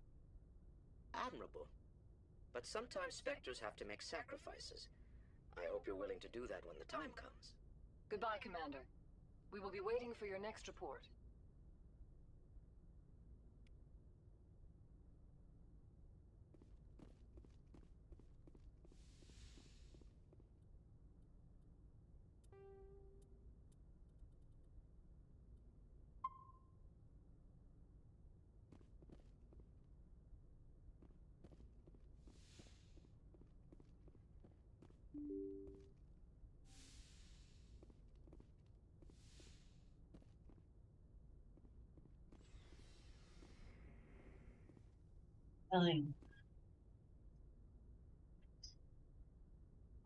Admirable. But sometimes Spectres have to make sacrifices. I hope you're willing to do that when the time comes. Goodbye, Commander. We will be waiting for your next report.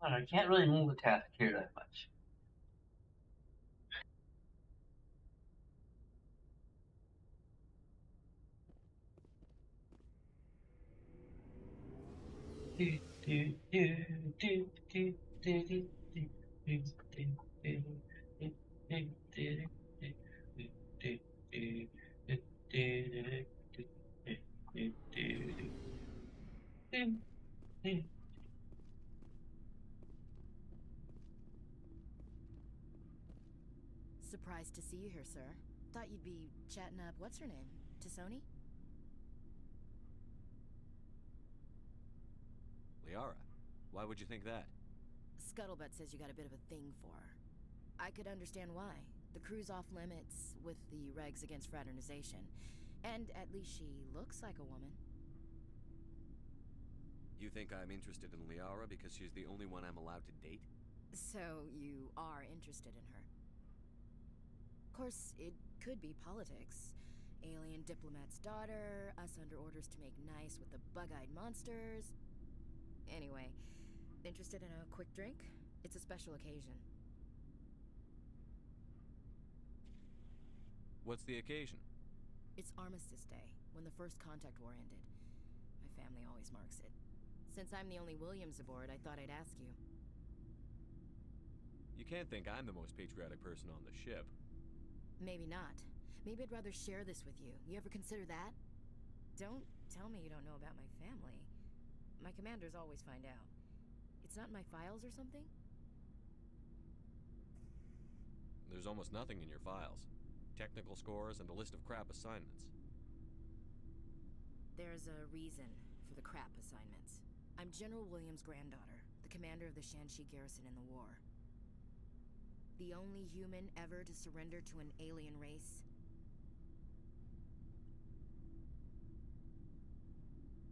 I can't really multitask here that much. Surprised to see you here, sir. Thought you'd be chatting up, what's her name? T'Soni? Liara, why would you think that? Scuttlebutt says you got a bit of a thing for her. I could understand why. The crew's off limits with the regs against fraternization. And at least she looks like a woman. You think I'm interested in Liara because she's the only one I'm allowed to date? So you are interested in her. Of course, it could be politics. Alien diplomat's daughter, us under orders to make nice with the bug-eyed monsters. Anyway, interested in a quick drink? It's a special occasion. What's the occasion? It's Armistice Day, when the First Contact War ended. My family always marks it. Since I'm the only Williams aboard, I thought I'd ask you. You can't think I'm the most patriotic person on the ship. Maybe not. Maybe I'd rather share this with you. You ever consider that? Don't tell me you don't know about my family. My commanders always find out. It's not in my files or something? There's almost nothing in your files. Technical scores and a list of crap assignments. There's a reason for the crap assignments. I'm General Williams' granddaughter, the commander of the Shanxi garrison in the war. The only human ever to surrender to an alien race.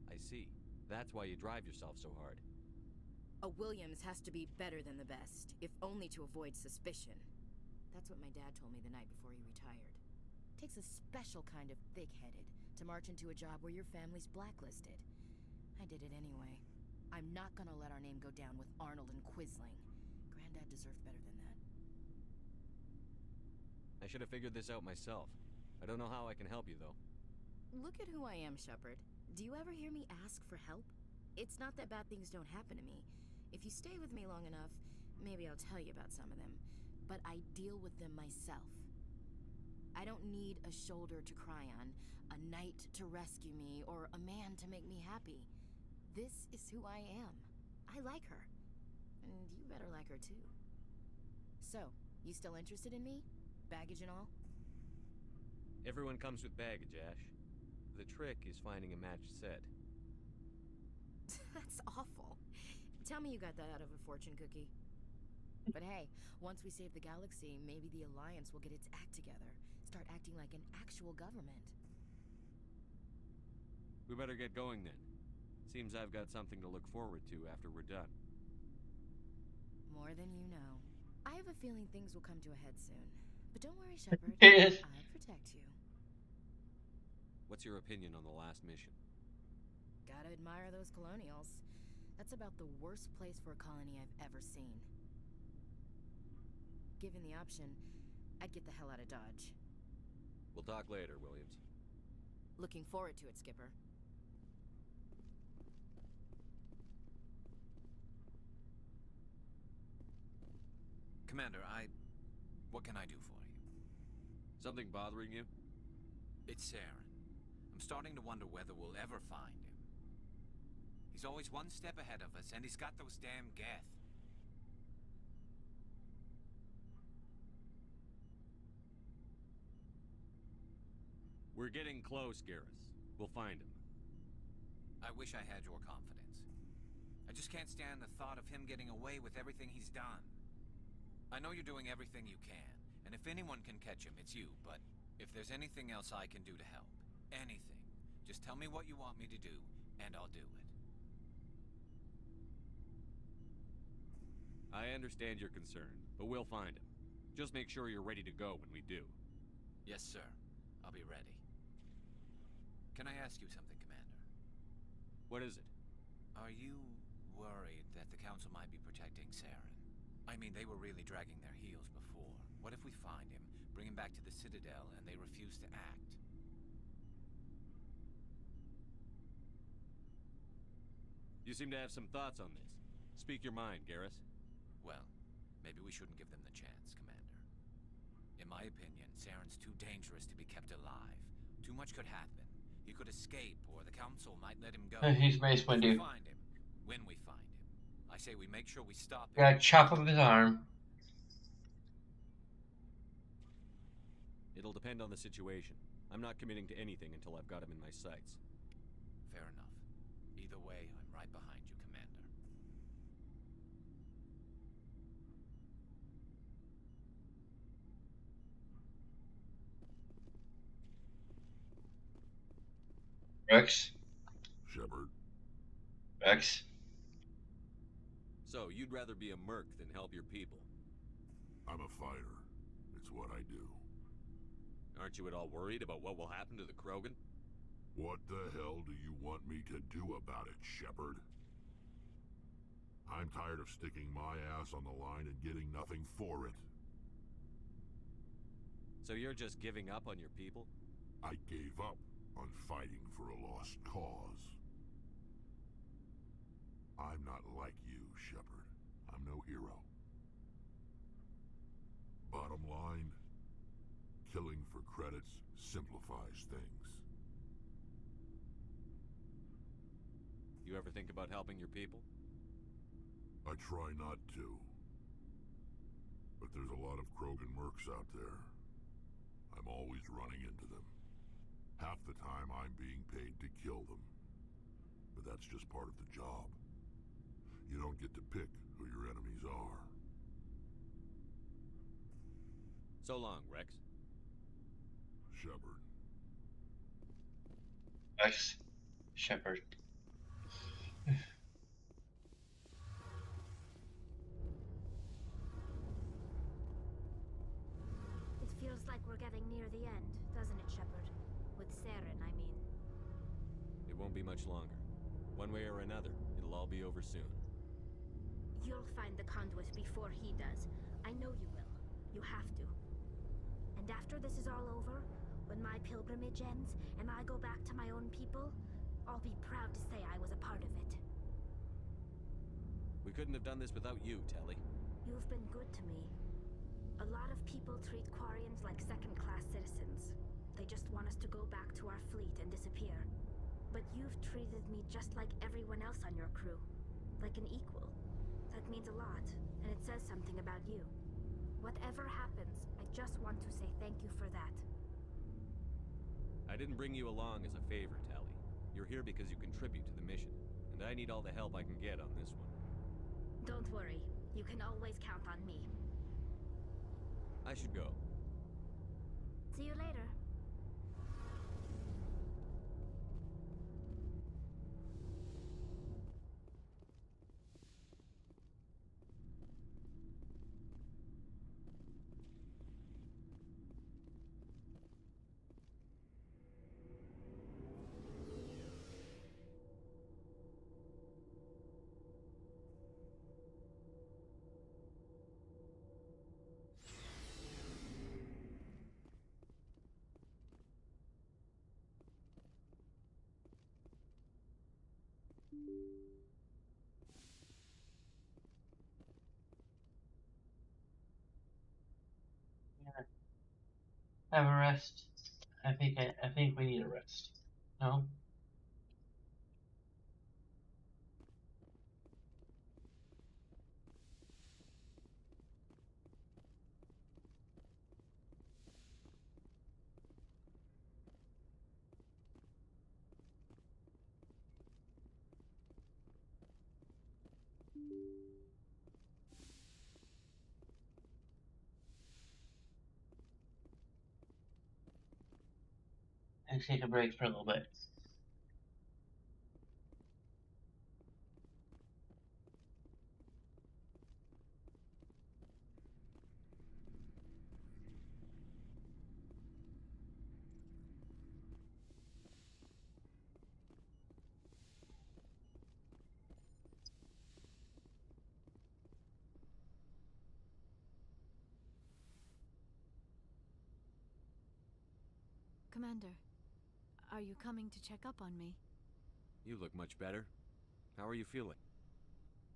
I see. That's why you drive yourself so hard. A Williams has to be better than the best, if only to avoid suspicion. That's what my dad told me the night before he retired. Takes a special kind of thick-headed to march into a job where your family's blacklisted. I did it anyway. I'm not gonna let our name go down with Arnold and Quisling. Granddad deserved better than that. I should have figured this out myself. I don't know how I can help you, though. Look at who I am, Shepard. Do you ever hear me ask for help? It's not that bad things don't happen to me. If you stay with me long enough, maybe I'll tell you about some of them. But I deal with them myself. I don't need a shoulder to cry on, a knight to rescue me, or a man to make me happy. This is who I am. I like her. And you better like her too. So, you still interested in me? Baggage and all? Everyone comes with baggage, Ash. The trick is finding a matched set. That's awful. Tell me you got that out of a fortune cookie. But hey, once we save the galaxy, maybe the Alliance will get its act together. Start acting like an actual government. We better get going then. Seems I've got something to look forward to after we're done. More than you know. I have a feeling things will come to a head soon. But don't worry, Shepard. Yes. I'll protect you. What's your opinion on the last mission? Gotta admire those colonials. That's about the worst place for a colony I've ever seen. Given the option, I'd get the hell out of Dodge. We'll talk later, Williams. Looking forward to it, Skipper. Commander, what can I do for you? Something bothering you? It's Saren. I'm starting to wonder whether we'll ever find him. He's always one step ahead of us, and he's got those damn Geth. We're getting close, Garrus. We'll find him. I wish I had your confidence. I just can't stand the thought of him getting away with everything he's done. I know you're doing everything you can, and if anyone can catch him, it's you, but if there's anything else I can do to help, anything, just tell me what you want me to do, and I'll do it. I understand your concern, but we'll find him. Just make sure you're ready to go when we do. Yes, sir. I'll be ready. Can I ask you something, Commander? What is it? Are you worried that the Council might be protecting Saren? I mean, they were really dragging their heels before. What if we find him, bring him back to the Citadel, and they refuse to act? You seem to have some thoughts on this. Speak your mind, Garrus. Well, maybe we shouldn't give them the chance, Commander. In my opinion, Saren's too dangerous to be kept alive. Too much could happen. He could escape, or the Council might let him go. He's Mace Windu. Find him. When we find him. I say we make sure we stop him. Gotta chop off his arm. It'll depend on the situation. I'm not committing to anything until I've got him in my sights. Fair enough. Either way, I'm right behind you, Commander. Rex? Shepard? Rex? So, you'd rather be a merc than help your people? I'm a fighter. It's what I do. Aren't you at all worried about what will happen to the Krogan? What the hell do you want me to do about it, Shepard? I'm tired of sticking my ass on the line and getting nothing for it. So you're just giving up on your people? I gave up on fighting for a lost cause. I'm not like you, Shepard. I'm no hero. Bottom line, killing for credits simplifies things. You ever think about helping your people? I try not to. But there's a lot of Krogan mercs out there. I'm always running into them. Half the time I'm being paid to kill them. But that's just part of the job. You don't get to pick who your enemies are. So long, Rex. Shepard. Rex. Shepard. It feels like we're getting near the end, doesn't it, Shepard? With Saren, I mean. It won't be much longer. One way or another, it'll all be over soon. You'll find the conduit before he does. I know you will. You have to. And after this is all over, when my pilgrimage ends and I go back to my own people, I'll be proud to say I was a part of it. We couldn't have done this without you, Telly. You've been good to me. A lot of people treat Quarians like second-class citizens. They just want us to go back to our fleet and disappear. But you've treated me just like everyone else on your crew. Like an equal. That means a lot, and it says something about you. Whatever happens, I just want to say thank you for that. I didn't bring you along as a favor, Telly. You're here because you contribute to the mission, and I need all the help I can get on this one. Don't worry. You can always count on me. I should go. See you later. Have a rest. I think we need a rest. No? And take a break for a little bit. Commander, are you coming to check up on me? You look much better. How are you feeling?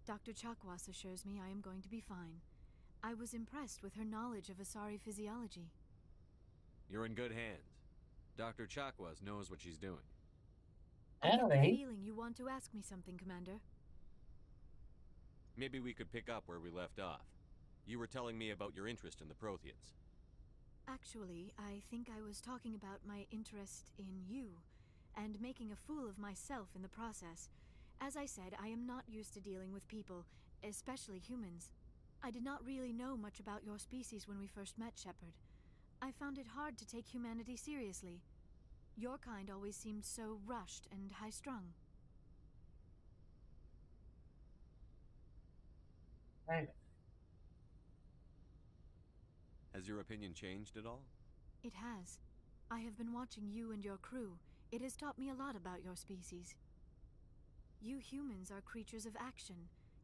Dr. Chakwas assures me I am going to be fine. I was impressed with her knowledge of Asari physiology. You're in good hands. Dr. Chakwas knows what she's doing. I get the Anyway. feeling you want to ask me something, Commander. Maybe we could pick up where we left off. You were telling me about your interest in the Protheans. Actually, I think I was talking about my interest in you, and making a fool of myself in the process. As I said, I am not used to dealing with people, especially humans. I did not really know much about your species when we first met, Shepard. I found it hard to take humanity seriously. Your kind always seemed so rushed and high-strung. I, Has your opinion changed at all? It has. I have been watching you and your crew. It has taught me a lot about your species. You humans are creatures of action.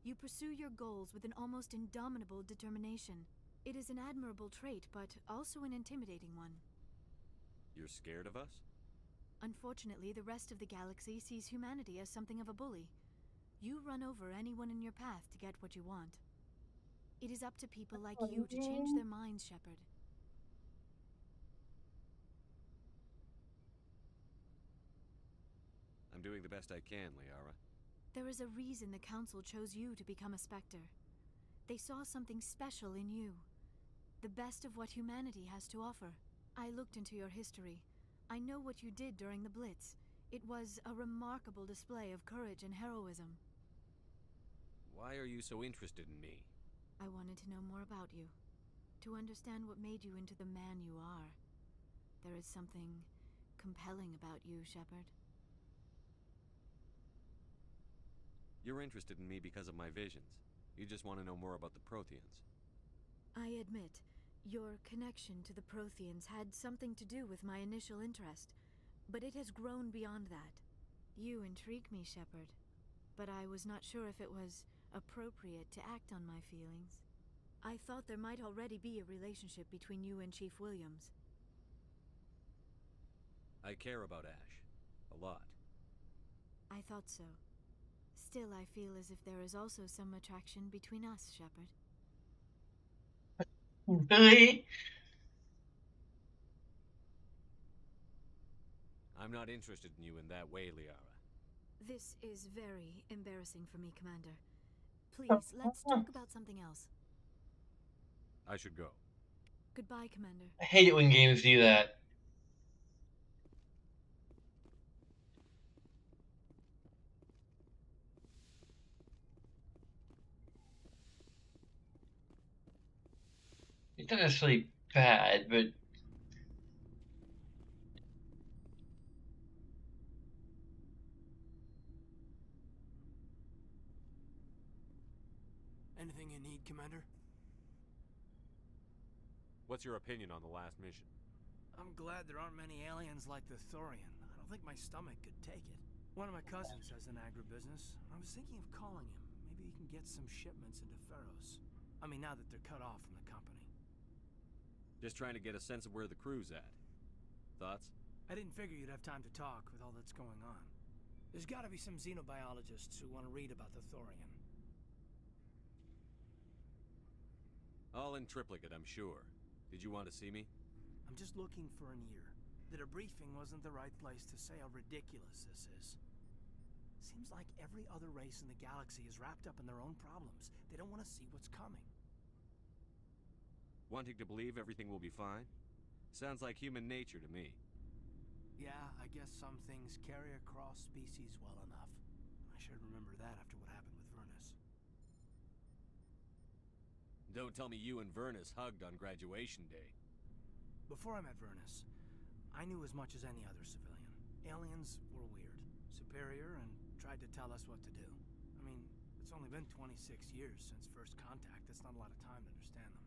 You pursue your goals with an almost indomitable determination. It is an admirable trait, but also an intimidating one. You're scared of us? Unfortunately, the rest of the galaxy sees humanity as something of a bully. You run over anyone in your path to get what you want. It is up to people like you to change their minds, Shepard. I'm doing the best I can, Liara. There is a reason the Council chose you to become a Spectre. They saw something special in you. The best of what humanity has to offer. I looked into your history. I know what you did during the Blitz. It was a remarkable display of courage and heroism. Why are you so interested in me? I wanted to know more about you. To understand what made you into the man you are. There is something compelling about you, Shepard. You're interested in me because of my visions. You just want to know more about the Protheans. I admit, your connection to the Protheans had something to do with my initial interest, but it has grown beyond that. You intrigue me, Shepard, but I was not sure if it was appropriate to act on my feelings. I thought there might already be a relationship between you and Chief Williams. I care about Ash. A lot. I thought so. Still, I feel as if there is also some attraction between us, Shepard. really? I'm not interested in you in that way, Liara. This is very embarrassing for me, Commander. Please, let's talk about something else. I should go. Goodbye, Commander. I hate it when games do that. It's not necessarily bad, but Anything you need, Commander? What's your opinion on the last mission? I'm glad there aren't many aliens like the Thorian. I don't think my stomach could take it. One of my cousins has an agribusiness. I was thinking of calling him. Maybe he can get some shipments into Feros. I mean, now that they're cut off from the company. Just trying to get a sense of where the crew's at. Thoughts? I didn't figure you'd have time to talk with all that's going on. There's gotta be some xenobiologists who want to read about the Thorian. All in triplicate, I'm sure. Did you want to see me? I'm just looking for an ear. The debriefing wasn't the right place to say how ridiculous this is. Seems like every other race in the galaxy is wrapped up in their own problems. They don't want to see what's coming. Wanting to believe everything will be fine? Sounds like human nature to me. Yeah, I guess some things carry across species well enough. I should remember that after what happened with Vernus. Don't tell me you and Vernus hugged on graduation day. Before I met Vernus, I knew as much as any other civilian. Aliens were weird, superior, and tried to tell us what to do. I mean, it's only been 26 years since first contact. That's not a lot of time to understand them.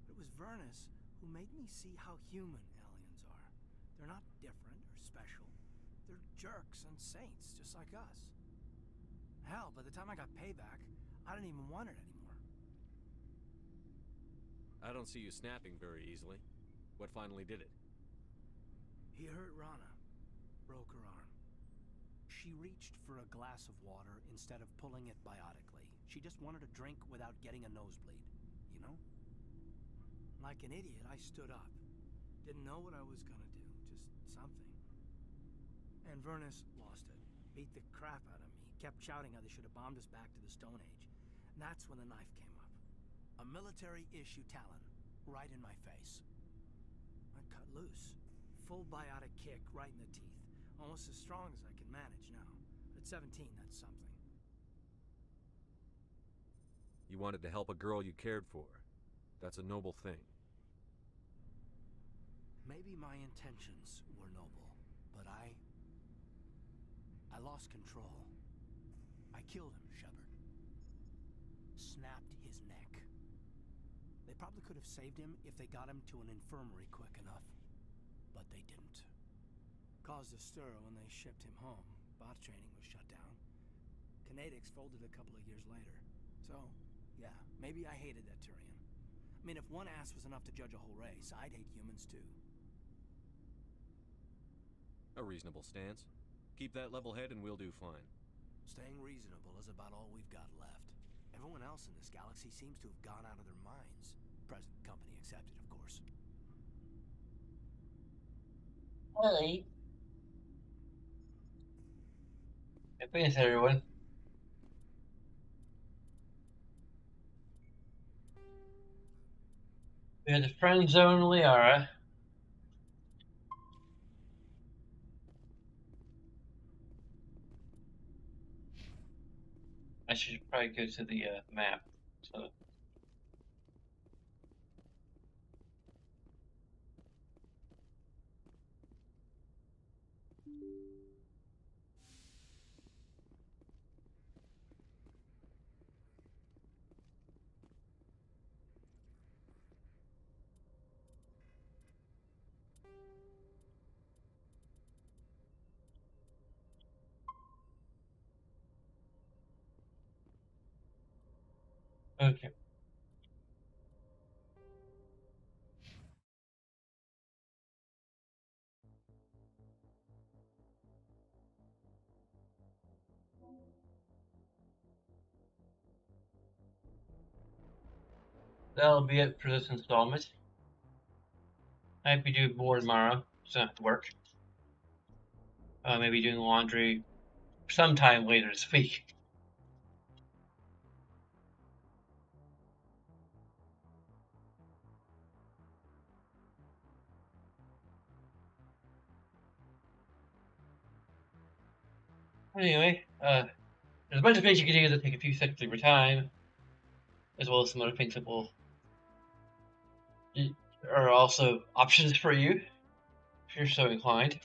But it was Vernus who made me see how human aliens are. They're not different or special. They're jerks and saints, just like us. Hell, by the time I got payback, I didn't even want it anymore. I don't see you snapping very easily. What finally did it? He hurt Rana. Broke her arm. She reached for a glass of water instead of pulling it biotically. She just wanted a drink without getting a nosebleed, you know? Like an idiot, I stood up. Didn't know what I was gonna do, just something. And Vernus lost it. Beat the crap out of me. Kept shouting how they should have bombed us back to the Stone Age. And that's when the knife came up. A military-issue talon, right in my face. I cut loose. Full biotic kick right in the teeth. Almost as strong as I can manage now. At 17, that's something. You wanted to help a girl you cared for. That's a noble thing. Maybe my intentions were noble, but I lost control. I killed him, Shepard. snapped his neck. They probably could have saved him if they got him to an infirmary quick enough, but they didn't. Caused a stir when they shipped him home. Bot training was shut down. Kinetics folded a couple of years later. So, yeah, maybe I hated that Turian. I mean, if one ass was enough to judge a whole race, I'd hate humans too. A reasonable stance. Keep that level head and we'll do fine. Staying reasonable is about all we've got left. Everyone else in this galaxy seems to have gone out of their minds. Present company accepted, of course. Hey. Thanks, everyone. We had the friend zone Liara. I should probably go to the map. So. Okay. That'll be it for this installment. I might be doing more tomorrow, so I don't have to work. Maybe doing laundry sometime later this week. Anyway, there's a bunch of things you can do that take a few seconds of your time, as well as some other things that will are also options for you if you're so inclined.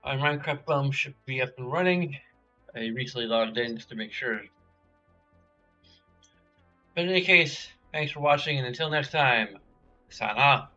Minecraft Bum should be up and running. I recently logged in just to make sure. But in any case, thanks for watching, and until next time, sign off.